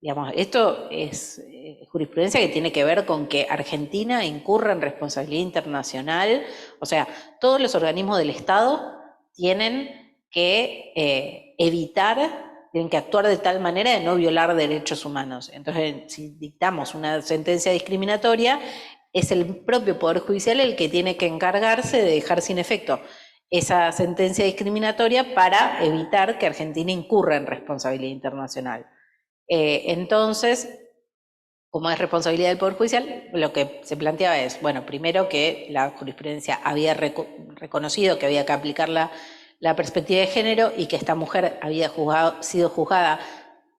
digamos, esto es jurisprudencia que tiene que ver con que Argentina incurra en responsabilidad internacional. O sea, todos los organismos del Estado tienen que tienen que actuar de tal manera de no violar derechos humanos. Entonces, si dictamos una sentencia discriminatoria, es el propio Poder Judicial el que tiene que encargarse de dejar sin efecto esa sentencia discriminatoria para evitar que Argentina incurra en responsabilidad internacional. Entonces, como es responsabilidad del Poder Judicial, lo que se planteaba es, bueno, primero que la jurisprudencia había reconocido que había que aplicar la perspectiva de género, y que esta mujer había sido juzgada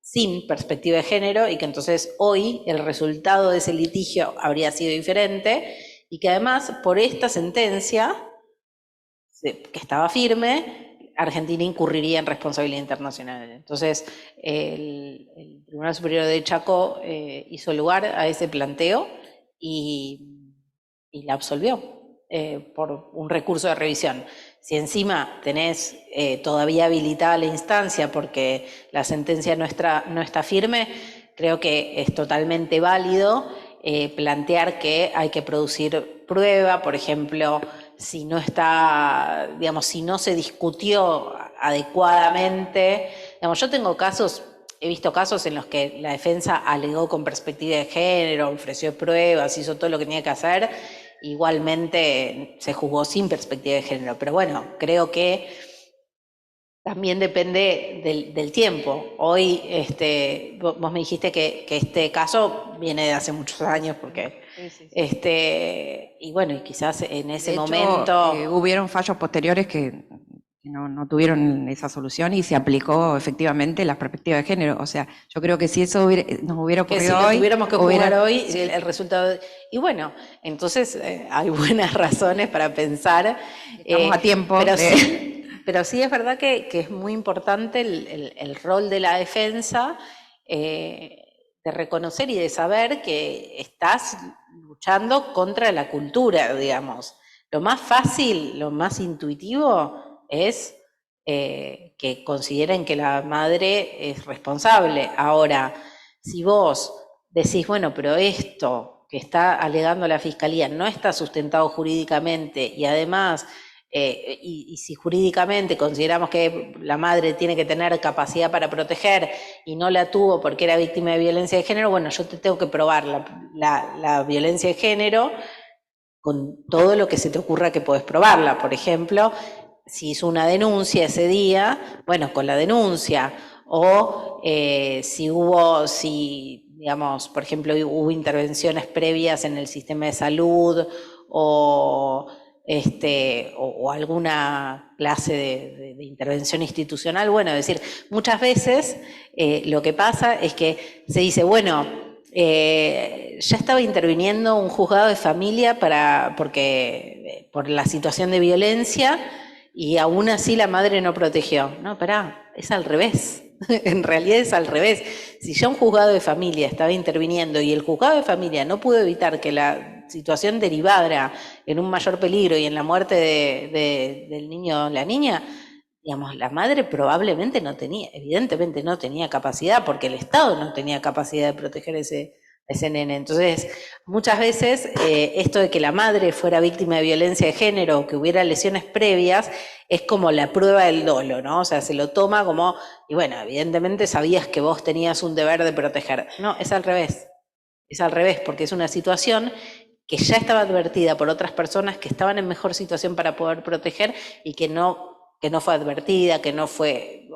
sin perspectiva de género, y que entonces hoy el resultado de ese litigio habría sido diferente, y que además por esta sentencia, que estaba firme, Argentina incurriría en responsabilidad internacional. Entonces, el Tribunal Superior de Chaco hizo lugar a ese planteo y la absolvió por un recurso de revisión. Si encima tenés todavía habilitada la instancia porque la sentencia no está firme, creo que es totalmente válido plantear que hay que producir prueba, por ejemplo, si no está, digamos, si no se discutió adecuadamente. Digamos, yo tengo casos, he visto casos en los que la defensa alegó con perspectiva de género, ofreció pruebas, hizo todo lo que tenía que hacer, igualmente se juzgó sin perspectiva de género. Pero bueno, creo que también depende del tiempo. Hoy, vos me dijiste que este caso viene de hace muchos años, porque, Sí. y bueno, y quizás en ese De hecho, momento... hubieron fallos posteriores que no tuvieron esa solución y se aplicó efectivamente la perspectiva de género. O sea, yo creo que si eso nos hubiera ocurrido que si hoy... lo tuviéramos que jugar hoy, sí. el resultado... Y bueno, entonces hay buenas razones para pensar... Estamos a tiempo. Pero sí es verdad que es muy importante el rol de la defensa, de reconocer y de saber que estás luchando contra la cultura, digamos. Lo más fácil, lo más intuitivo es que consideren que la madre es responsable. Ahora, si vos decís, bueno, pero esto que está alegando la Fiscalía no está sustentado jurídicamente y además... y si jurídicamente consideramos que la madre tiene que tener capacidad para proteger y no la tuvo porque era víctima de violencia de género, bueno, yo te tengo que probar la violencia de género con todo lo que se te ocurra que podés probarla. Por ejemplo, si hizo una denuncia ese día, bueno, con la denuncia. O digamos, por ejemplo, hubo intervenciones previas en el sistema de salud o alguna clase de intervención institucional. Bueno, es decir, muchas veces lo que pasa es que se dice, bueno, ya estaba interviniendo un juzgado de familia por la situación de violencia y aún así la madre no protegió. No, pará, es al revés. En realidad es al revés. Si ya un juzgado de familia estaba interviniendo y el juzgado de familia no pudo evitar que la situación derivara en un mayor peligro y en la muerte del niño o la niña, digamos, la madre probablemente evidentemente no tenía capacidad, porque el Estado no tenía capacidad de proteger ese nene. Entonces, muchas veces esto de que la madre fuera víctima de violencia de género o que hubiera lesiones previas es como la prueba del dolo, ¿no? O sea, se lo toma como, y bueno, evidentemente sabías que vos tenías un deber de proteger. No, es al revés. Es al revés, porque es una situación que ya estaba advertida por otras personas que estaban en mejor situación para poder proteger y que no fue advertida, que no fue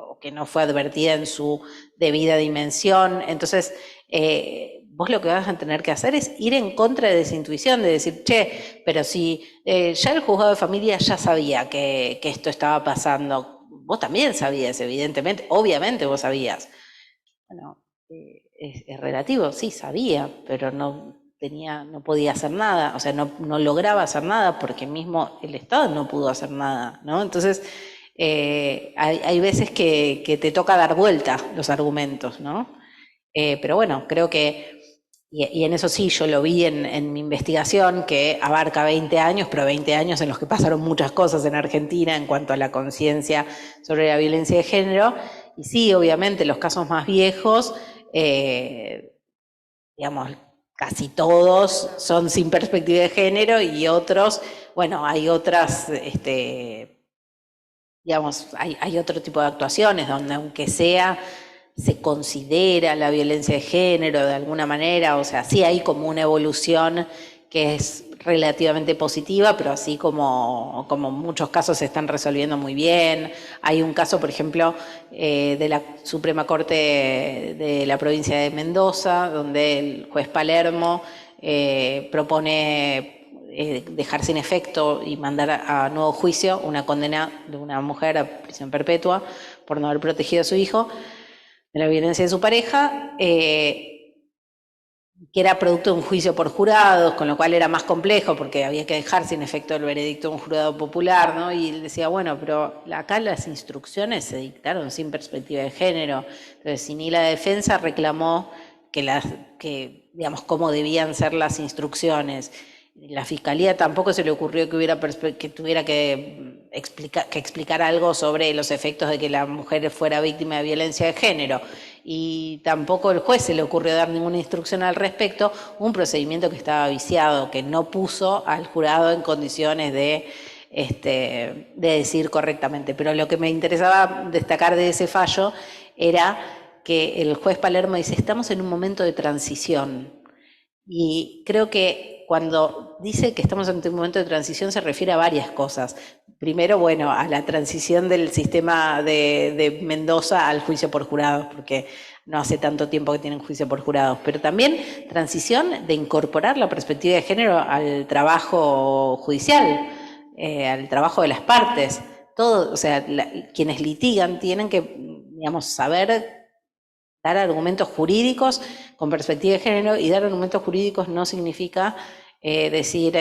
advertida en su debida dimensión. Entonces, vos lo que vas a tener que hacer es ir en contra de esa intuición, de decir, che, pero si ya el juzgado de familia ya sabía que esto estaba pasando, vos también sabías, evidentemente, obviamente vos sabías. Bueno, es relativo, sí, sabía, pero no podía hacer nada, o sea, no lograba hacer nada porque mismo el Estado no pudo hacer nada, ¿no? Entonces, hay veces que te toca dar vuelta los argumentos, ¿no? Pero bueno, creo que, y en eso sí, yo lo vi en mi investigación, que abarca 20 años, pero 20 años en los que pasaron muchas cosas en Argentina en cuanto a la conciencia sobre la violencia de género, y sí, obviamente, los casos más viejos, digamos, casi todos son sin perspectiva de género y otros, bueno, hay otras, digamos, hay otro tipo de actuaciones donde aunque sea se considera la violencia de género de alguna manera, o sea, sí hay como una evolución que es relativamente positiva, pero así como muchos casos se están resolviendo muy bien. Hay un caso, por ejemplo, de la Suprema Corte de la provincia de Mendoza, donde el juez Palermo propone dejar sin efecto y mandar a nuevo juicio una condena de una mujer a prisión perpetua por no haber protegido a su hijo de la violencia de su pareja. que era producto de un juicio por jurados, con lo cual era más complejo porque había que dejar sin efecto el veredicto de un jurado popular, ¿no? Y él decía, bueno, pero acá las instrucciones se dictaron sin perspectiva de género. Entonces, si ni la defensa reclamó que digamos, cómo debían ser las instrucciones, la Fiscalía tampoco se le ocurrió que tuviera que explicar algo sobre los efectos de que la mujer fuera víctima de violencia de género. Y tampoco el juez se le ocurrió dar ninguna instrucción al respecto, un procedimiento que estaba viciado, que no puso al jurado en condiciones de decir correctamente. Pero lo que me interesaba destacar de ese fallo era que el juez Palermo dice, estamos en un momento de transición. Y creo que cuando dice que estamos en un momento de transición se refiere a varias cosas. Primero, bueno, a la transición del sistema de Mendoza al juicio por jurados, porque no hace tanto tiempo que tienen juicio por jurados, pero también transición de incorporar la perspectiva de género al trabajo judicial, al trabajo de las partes. Todo, o sea, quienes litigan tienen que, digamos, saber dar argumentos jurídicos con perspectiva de género, y dar argumentos jurídicos no significa decir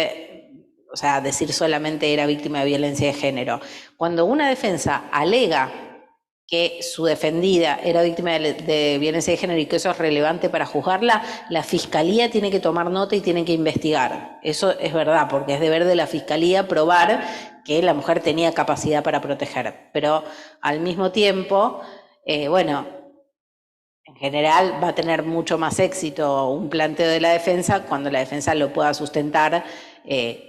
solamente era víctima de violencia de género. Cuando una defensa alega que su defendida era víctima de violencia de género y que eso es relevante para juzgarla, la Fiscalía tiene que tomar nota y tiene que investigar. Eso es verdad, porque es deber de la Fiscalía probar que la mujer tenía capacidad para proteger. Pero al mismo tiempo, en general va a tener mucho más éxito un planteo de la defensa cuando la defensa lo pueda sustentar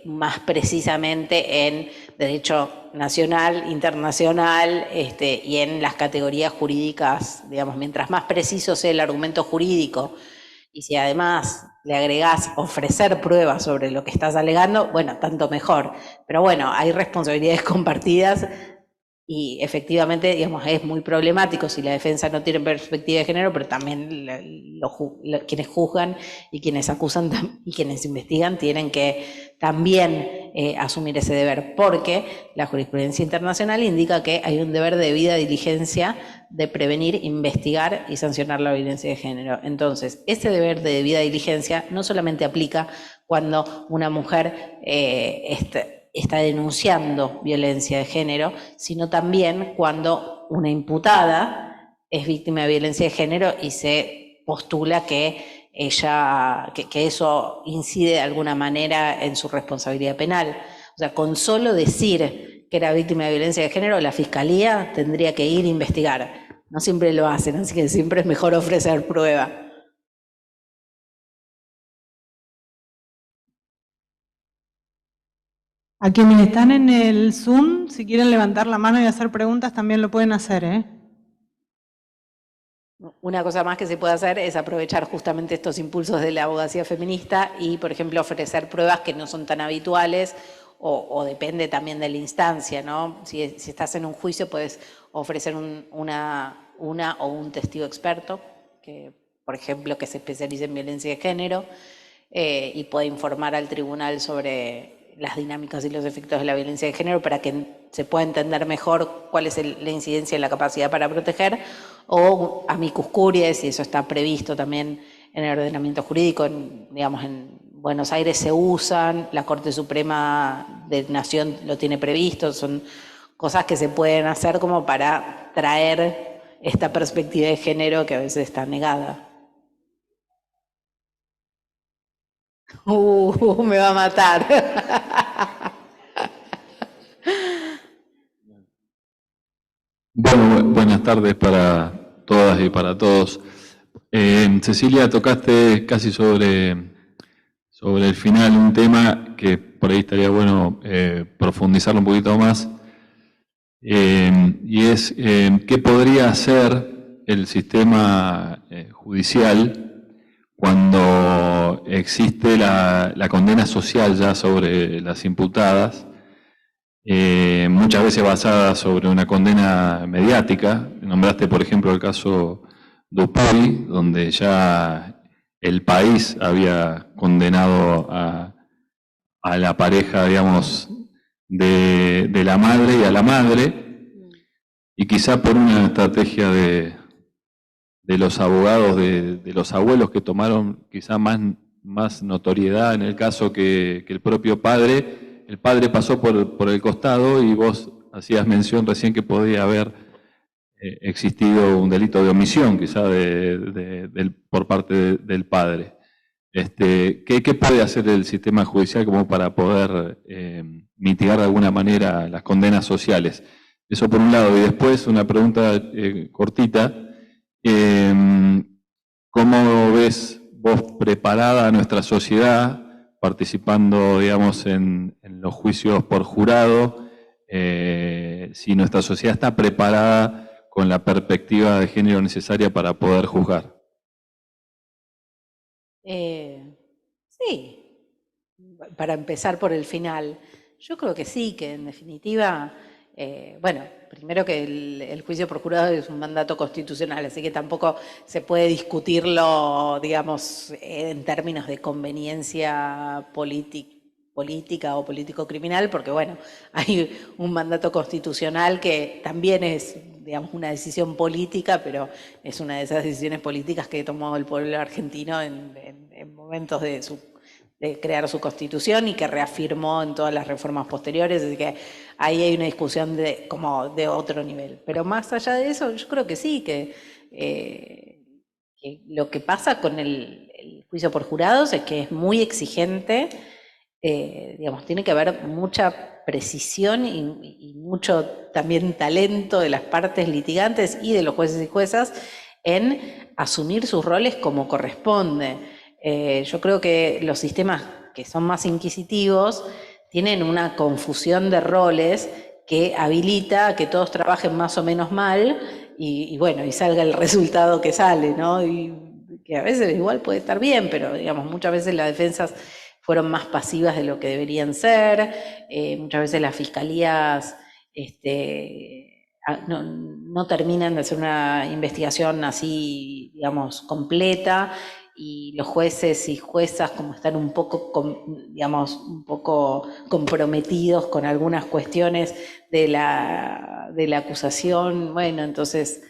más precisamente en derecho nacional, internacional y en las categorías jurídicas, digamos, mientras más preciso sea el argumento jurídico, y si además le agregás ofrecer pruebas sobre lo que estás alegando, bueno, tanto mejor. Pero bueno, hay responsabilidades compartidas. Y efectivamente, digamos, es muy problemático si la defensa no tiene perspectiva de género, pero también quienes juzgan y quienes acusan y quienes investigan tienen que también asumir ese deber, porque la jurisprudencia internacional indica que hay un deber de debida diligencia de prevenir, investigar y sancionar la violencia de género. Entonces, ese deber de debida diligencia no solamente aplica cuando una mujer está denunciando violencia de género, sino también cuando una imputada es víctima de violencia de género y se postula que eso incide de alguna manera en su responsabilidad penal. O sea, con solo decir que era víctima de violencia de género, la Fiscalía tendría que ir a investigar. No siempre lo hacen, así que siempre es mejor ofrecer prueba. A quienes están en el Zoom, si quieren levantar la mano y hacer preguntas, también lo pueden hacer, ¿eh? Una cosa más que se puede hacer es aprovechar justamente estos impulsos de la abogacía feminista y, por ejemplo, ofrecer pruebas que no son tan habituales o depende también de la instancia, ¿no? Si estás en un juicio, puedes ofrecer una o un testigo experto, que, por ejemplo, que se especialice en violencia de género y puede informar al tribunal sobre las dinámicas y los efectos de la violencia de género para que se pueda entender mejor cuál es la incidencia y la capacidad para proteger, o amicus curiae, y eso está previsto también en el ordenamiento jurídico, digamos, en Buenos Aires se usan, la Corte Suprema de Nación lo tiene previsto, son cosas que se pueden hacer como para traer esta perspectiva de género que a veces está negada. Me va a matar. Bueno, buenas tardes para todas y para todos. Cecilia, tocaste casi sobre el final un tema que por ahí estaría bueno profundizarlo un poquito más, y es qué podría hacer el sistema judicial cuando existe la condena social ya sobre las imputadas, muchas veces basada sobre una condena mediática. Nombraste, por ejemplo, el caso Dupuy, donde ya el país había condenado a la pareja, digamos, de la madre y a la madre, y quizá por una estrategia de los abogados, de los abuelos que tomaron quizá más notoriedad en el caso que el propio padre. El padre pasó por el costado y vos hacías mención recién que podía haber existido un delito de omisión quizá por parte del padre. ¿Qué puede hacer el sistema judicial como para poder mitigar de alguna manera las condenas sociales? Eso por un lado. Y después una pregunta cortita. ¿Cómo ves vos preparada a nuestra sociedad participando, digamos, en los juicios por jurado? Si nuestra sociedad está preparada con la perspectiva de género necesaria para poder juzgar. Sí, para empezar por el final, yo creo que sí, que en definitiva, bueno, primero que el juicio por jurado es un mandato constitucional, así que tampoco se puede discutirlo, digamos, en términos de conveniencia política o político-criminal, porque bueno, hay un mandato constitucional que también es, digamos, una decisión política, pero es una de esas decisiones políticas que tomó el pueblo argentino en momentos de crear su constitución y que reafirmó en todas las reformas posteriores, así que ahí hay una discusión como de otro nivel. Pero más allá de eso, yo creo que sí, que lo que pasa con el juicio por jurados es que es muy exigente. Digamos, tiene que haber mucha precisión y mucho también talento de las partes litigantes y de los jueces y juezas en asumir sus roles como corresponde. Yo creo que los sistemas que son más inquisitivos tienen una confusión de roles que habilita a que todos trabajen más o menos mal y bueno, y salga el resultado que sale, ¿no? Y que a veces igual puede estar bien, pero digamos, muchas veces las defensas fueron más pasivas de lo que deberían ser, muchas veces las fiscalías no terminan de hacer una investigación así, digamos, completa, y los jueces y juezas como están un poco, digamos, un poco comprometidos con algunas cuestiones de la acusación, bueno, entonces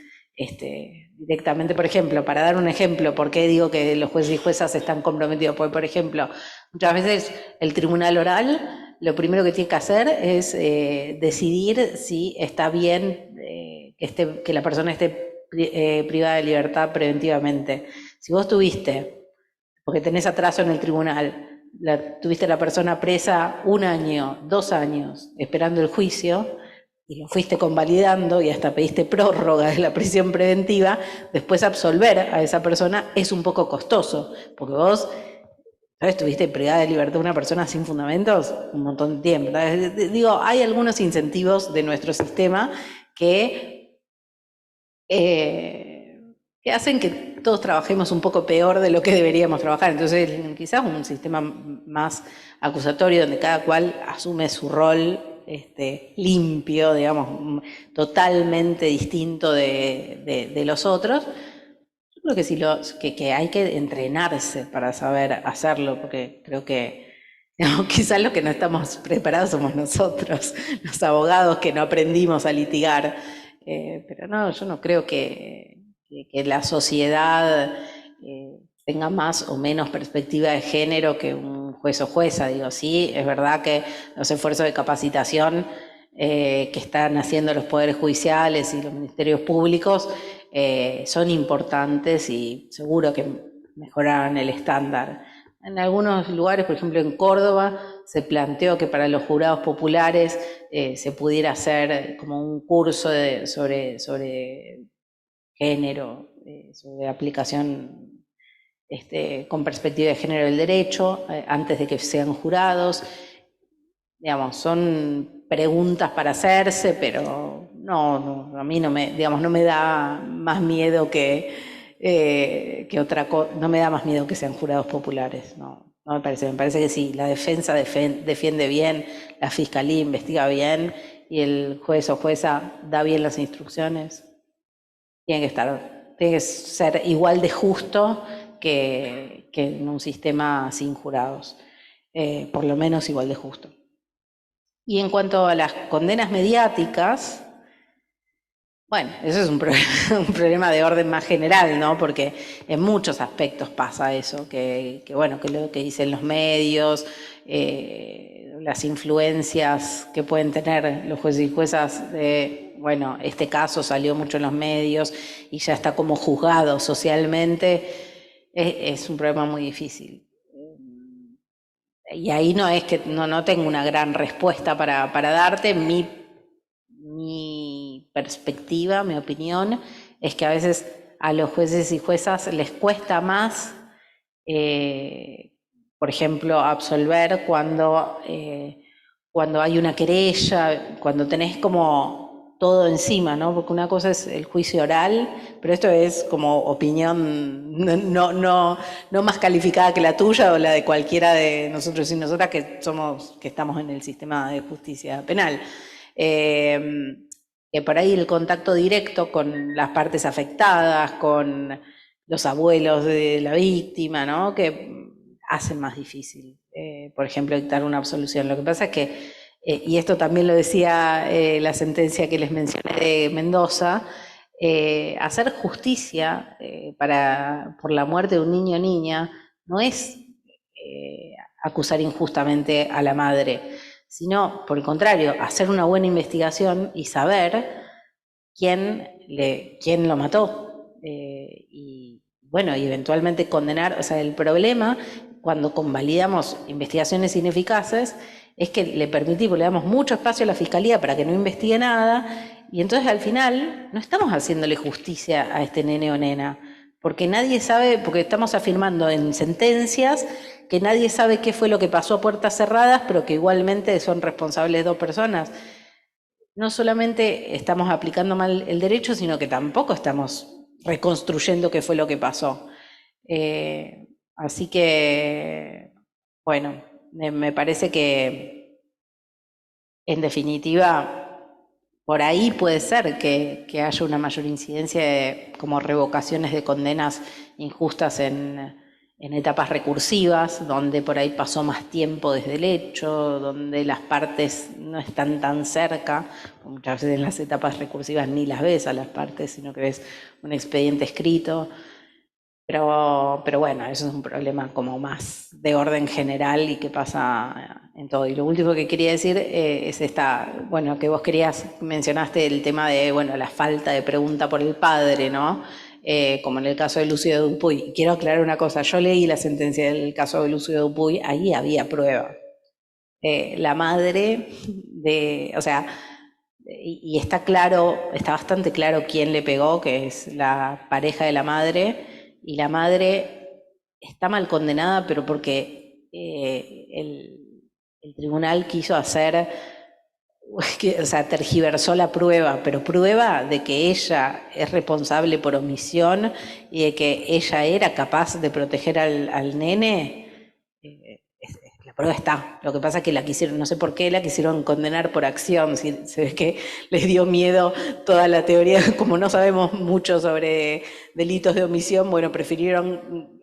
directamente, por ejemplo, para dar un ejemplo, ¿por qué digo que los jueces y juezas están comprometidos? Porque, por ejemplo, muchas veces el tribunal oral lo primero que tiene que hacer es decidir si está bien que la persona esté privada de libertad preventivamente. Si vos tuviste, porque tenés atraso en el tribunal, tuviste a la persona presa 1 año, 2 años, esperando el juicio, y lo fuiste convalidando y hasta pediste prórroga de la prisión preventiva, después absolver a esa persona es un poco costoso, porque vos, ¿sabes? Tuviste privada de libertad a una persona sin fundamentos un montón de tiempo. ¿Sabes? Digo, hay algunos incentivos de nuestro sistema que hacen que todos trabajemos un poco peor de lo que deberíamos trabajar. Entonces, quizás un sistema más acusatorio donde cada cual asume su rol limpio, digamos, totalmente distinto de los otros. Yo creo que sí, que hay que entrenarse para saber hacerlo, porque creo que digamos, quizás los que no estamos preparados somos nosotros, los abogados que no aprendimos a litigar. Pero no, yo no creo que la sociedad tenga más o menos perspectiva de género que un juez o jueza. Digo, sí, es verdad que los esfuerzos de capacitación que están haciendo los poderes judiciales y los ministerios públicos son importantes y seguro que mejorarán el estándar. En algunos lugares, por ejemplo en Córdoba, se planteó que para los jurados populares se pudiera hacer como un curso sobre género, sobre aplicación con perspectiva de género del derecho, antes de que sean jurados. Digamos, son preguntas para hacerse, pero no, a mí no me da más miedo que otra cosa, no me da más miedo que sean jurados populares, no me parece que sí, la defensa defiende bien, la fiscalía investiga bien y el juez o jueza da bien las instrucciones. Tiene que ser igual de justo que en un sistema sin jurados, por lo menos igual de justo. Y en cuanto a las condenas mediáticas, Bueno, eso es un problema de orden más general, ¿no? Porque en muchos aspectos pasa eso, que bueno, que lo que dicen los medios, las influencias que pueden tener los jueces y juezas de, bueno, este caso salió mucho en los medios y ya está como juzgado socialmente, es un problema muy difícil. Y ahí no es que no tengo una gran respuesta para darte. Mi perspectiva, mi opinión, es que a veces a los jueces y juezas les cuesta más, por ejemplo, absolver cuando hay una querella, cuando tenés como todo encima, ¿no? Porque una cosa es el juicio oral, pero esto es como opinión no más calificada que la tuya o la de cualquiera de nosotros y nosotras que estamos en el sistema de justicia penal. Que por ahí el contacto directo con las partes afectadas, con los abuelos de la víctima, ¿no? Que hacen más difícil, por ejemplo, dictar una absolución. Lo que pasa es que, y esto también lo decía la sentencia que les mencioné de Mendoza, hacer justicia por la muerte de un niño o niña no es acusar injustamente a la madre, sino, por el contrario, hacer una buena investigación y saber quién lo mató. Y bueno, y eventualmente condenar. O sea, el problema cuando convalidamos investigaciones ineficaces es que le damos mucho espacio a la Fiscalía para que no investigue nada, y entonces al final no estamos haciéndole justicia a este nene o nena, porque nadie sabe, porque estamos afirmando en sentencias que nadie sabe qué fue lo que pasó a puertas cerradas, pero que igualmente son responsables 2 personas. No solamente estamos aplicando mal el derecho, sino que tampoco estamos reconstruyendo qué fue lo que pasó. Así que, bueno, me parece que, en definitiva, por ahí puede ser que haya una mayor incidencia de como revocaciones de condenas injustas en etapas recursivas, donde por ahí pasó más tiempo desde el hecho, donde las partes no están tan cerca. Muchas veces en las etapas recursivas ni las ves a las partes, sino que ves un expediente escrito. Pero bueno, eso es un problema como más de orden general y que pasa en todo. Y lo último que quería decir es bueno, que vos mencionaste el tema de, bueno, la falta de pregunta por el padre, ¿no? Como en el caso de Lucio Dupuy. Quiero aclarar una cosa, yo leí la sentencia del caso de Lucio Dupuy, ahí había prueba. La madre o sea, y está bastante claro quién le pegó, que es la pareja de la madre, y la madre está mal condenada, pero porque el tribunal quiso o sea, tergiversó la prueba, pero prueba de que ella es responsable por omisión y de que ella era capaz de proteger al nene. La prueba está. Lo que pasa es que no sé por qué la quisieron condenar por acción. Se ve que les dio miedo toda la teoría, como no sabemos mucho sobre delitos de omisión, bueno, prefirieron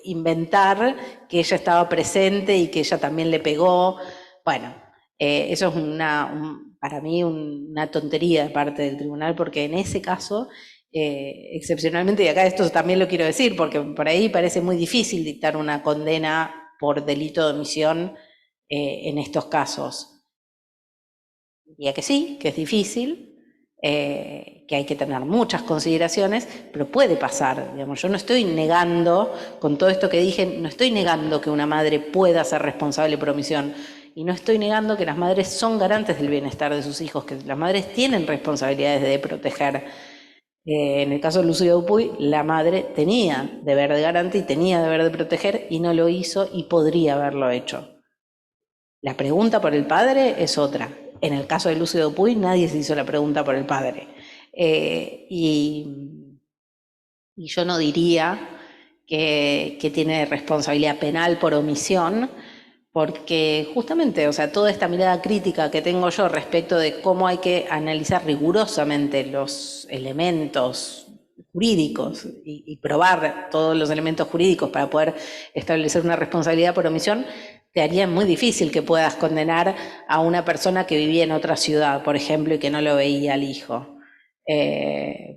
inventar que ella estaba presente y que ella también le pegó. Bueno, eso es para mí una tontería de parte del tribunal, porque en ese caso, excepcionalmente, y acá esto también lo quiero decir, porque por ahí parece muy difícil dictar una condena por delito de omisión en estos casos. Diría que sí, que es difícil, que hay que tener muchas consideraciones, pero puede pasar. Digamos, yo no estoy negando, con todo esto que dije, no estoy negando que una madre pueda ser responsable por omisión, y no estoy negando que las madres son garantes del bienestar de sus hijos, que las madres tienen responsabilidades de proteger. En el caso de Lucio Dupuy, la madre tenía deber de garante y tenía deber de proteger y no lo hizo, y podría haberlo hecho. La pregunta por el padre es otra. En el caso de Lucio Dupuy, nadie se hizo la pregunta por el padre. Y yo no diría que tiene responsabilidad penal por omisión, porque justamente, o sea, toda esta mirada crítica que tengo yo respecto de cómo hay que analizar rigurosamente los elementos jurídicos y probar todos los elementos jurídicos para poder establecer una responsabilidad por omisión, te haría muy difícil que puedas condenar a una persona que vivía en otra ciudad, por ejemplo, y que no lo veía al hijo.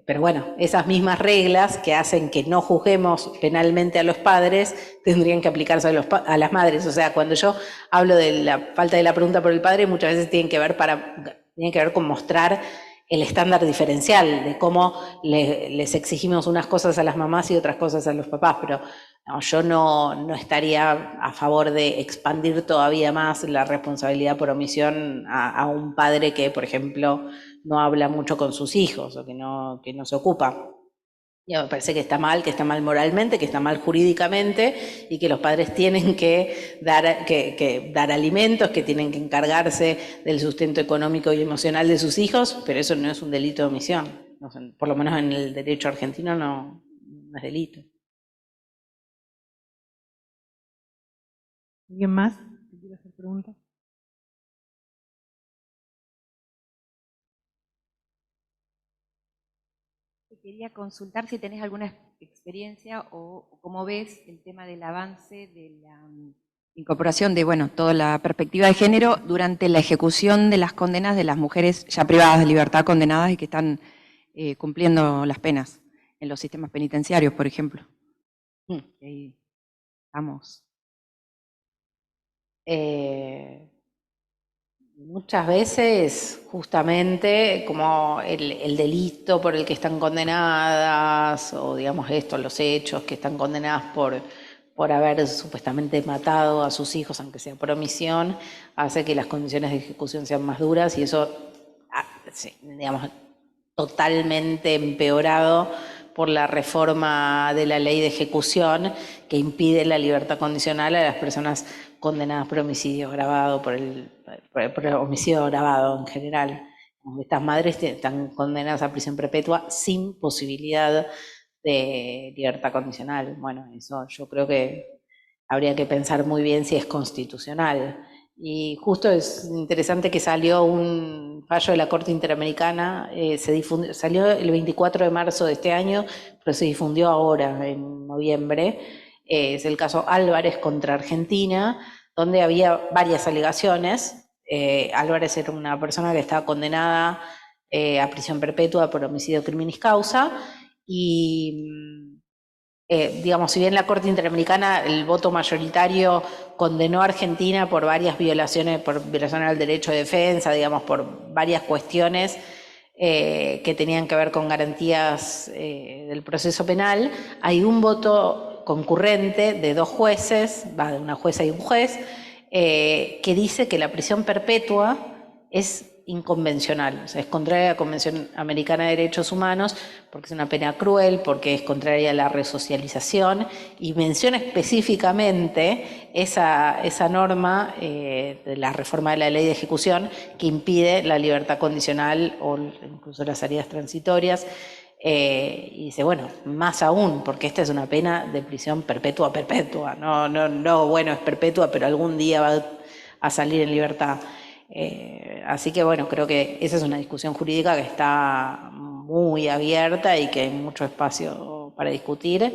Pero bueno, esas mismas reglas que hacen que no juzguemos penalmente a los padres tendrían que aplicarse a las madres. O sea, cuando yo hablo de la falta de la pregunta por el padre, muchas veces tienen que ver con mostrar el estándar diferencial de cómo les exigimos unas cosas a las mamás y otras cosas a los papás, pero no, yo no estaría a favor de expandir todavía más la responsabilidad por omisión a un padre que, por ejemplo, no habla mucho con sus hijos o que no se ocupa. Me parece que está mal moralmente, que está mal jurídicamente y que los padres tienen que dar alimentos, que tienen que encargarse del sustento económico y emocional de sus hijos, pero eso no es un delito de omisión. No sé, por lo menos en el derecho argentino no es delito. ¿Alguien más que quiera hacer preguntas? Quería consultar si tenés alguna experiencia o cómo ves el tema del avance de la incorporación de, toda la perspectiva de género durante la ejecución de las condenas de las mujeres ya privadas de libertad, condenadas y que están cumpliendo las penas en los sistemas penitenciarios, por ejemplo. Ahí estamos. Muchas veces, justamente, como el delito por el que están condenadas, o digamos los hechos que están condenadas por haber supuestamente matado a sus hijos, aunque sea por omisión, hace que las condiciones de ejecución sean más duras y eso, digamos, totalmente empeorado por la reforma de la ley de ejecución que impide la libertad condicional a las personas condenadas por homicidio agravado, por homicidio agravado en general. Estas madres están condenadas a prisión perpetua sin posibilidad de libertad condicional. Bueno, eso yo creo que habría que pensar muy bien si es constitucional. Y justo es interesante que salió un fallo de la Corte Interamericana, salió el 24 de marzo de este año, pero se difundió ahora, en noviembre. Es el caso Álvarez contra Argentina, donde había varias alegaciones. Álvarez era una persona que estaba condenada a prisión perpetua por homicidio criminis causa y digamos, si bien la Corte Interamericana, el voto mayoritario condenó a Argentina por varias violaciones, por violación al derecho de defensa, digamos, por varias cuestiones que tenían que ver con garantías del proceso penal, hay un voto concurrente de dos jueces, de una jueza y un juez, que dice que la prisión perpetua es inconvencional, o sea, es contraria a la Convención Americana de Derechos Humanos, porque es una pena cruel, porque es contraria a la resocialización, y menciona específicamente esa norma de la reforma de la ley de ejecución que impide la libertad condicional o incluso las salidas transitorias. Y dice, bueno, más aún, porque esta es una pena de prisión perpetua, bueno, es perpetua, pero algún día va a salir en libertad. Así que bueno, creo que esa es una discusión jurídica que está muy abierta y que hay mucho espacio para discutir.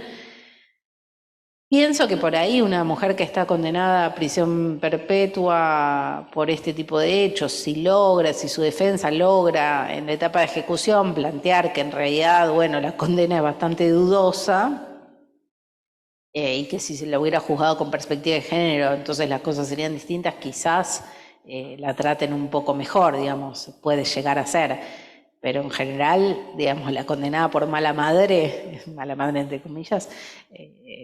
Pienso que por ahí una mujer que está condenada a prisión perpetua por este tipo de hechos, si su defensa logra en la etapa de ejecución plantear que en realidad, bueno, la condena es bastante dudosa, y que si se la hubiera juzgado con perspectiva de género, entonces las cosas serían distintas, quizás la traten un poco mejor, digamos, puede llegar a ser. Pero en general, digamos, la condenada por mala madre entre comillas,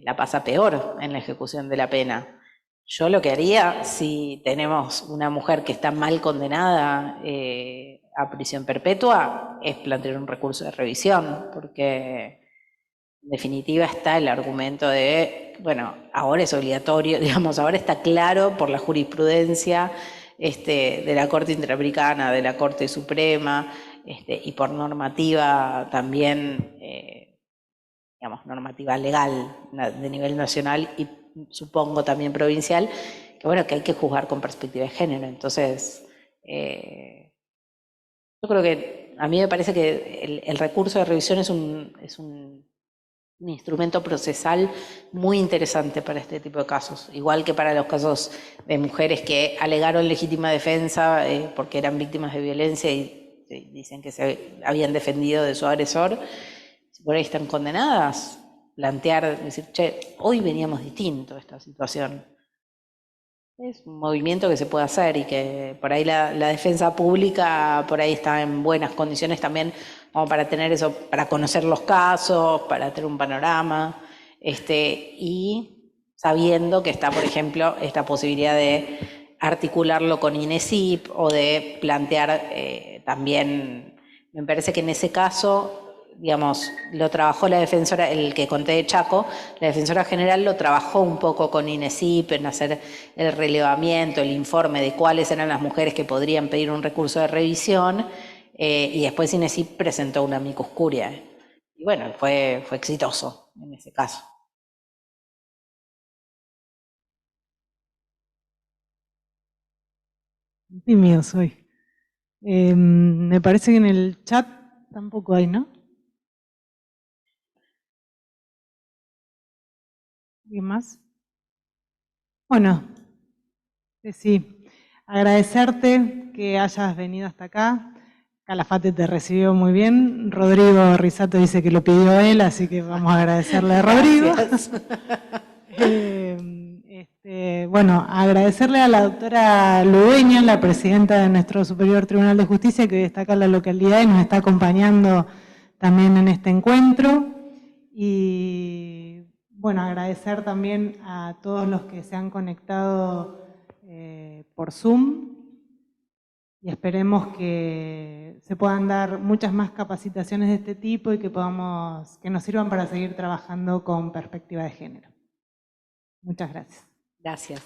la pasa peor en la ejecución de la pena. Yo lo que haría, si tenemos una mujer que está mal condenada a prisión perpetua, es plantear un recurso de revisión, porque en definitiva está el argumento de, bueno, ahora es obligatorio, digamos, ahora está claro por la jurisprudencia de la Corte Interamericana, de la Corte Suprema, y por normativa también, digamos, normativa legal de nivel nacional y supongo también provincial, que bueno, que hay que juzgar con perspectiva de género. Entonces, yo creo que a mí me parece que el recurso de revisión es un instrumento procesal muy interesante para este tipo de casos, igual que para los casos de mujeres que alegaron legítima defensa porque eran víctimas de violencia y sí, dicen que se habían defendido de su agresor, si por ahí están condenadas, plantear, decir, che, hoy veníamos distinto a esta situación. Es un movimiento que se puede hacer y que por ahí la defensa pública por ahí está en buenas condiciones también como para tener eso, para conocer los casos, para tener un panorama, y sabiendo que está, por ejemplo, esta posibilidad de articularlo con INESIP o de plantear también, me parece que en ese caso, digamos, lo trabajó la defensora, el que conté de Chaco, la defensora general lo trabajó un poco con INESIP en hacer el relevamiento, el informe de cuáles eran las mujeres que podrían pedir un recurso de revisión, y después INESIP presentó una amicus curiae. Y bueno, fue exitoso en ese caso. Tímido soy. Me parece que en el chat tampoco hay, ¿no? ¿Alguien más? Bueno, sí, agradecerte que hayas venido hasta acá. Calafate te recibió muy bien. Rodrigo Risato dice que lo pidió él, así que vamos a agradecerle a Rodrigo. Bueno, agradecerle a la doctora Ludueña, la presidenta de nuestro Superior Tribunal de Justicia, que está acá en la localidad y nos está acompañando también en este encuentro. Y bueno, agradecer también a todos los que se han conectado por Zoom y esperemos que se puedan dar muchas más capacitaciones de este tipo y que nos sirvan para seguir trabajando con perspectiva de género. Muchas gracias. Gracias.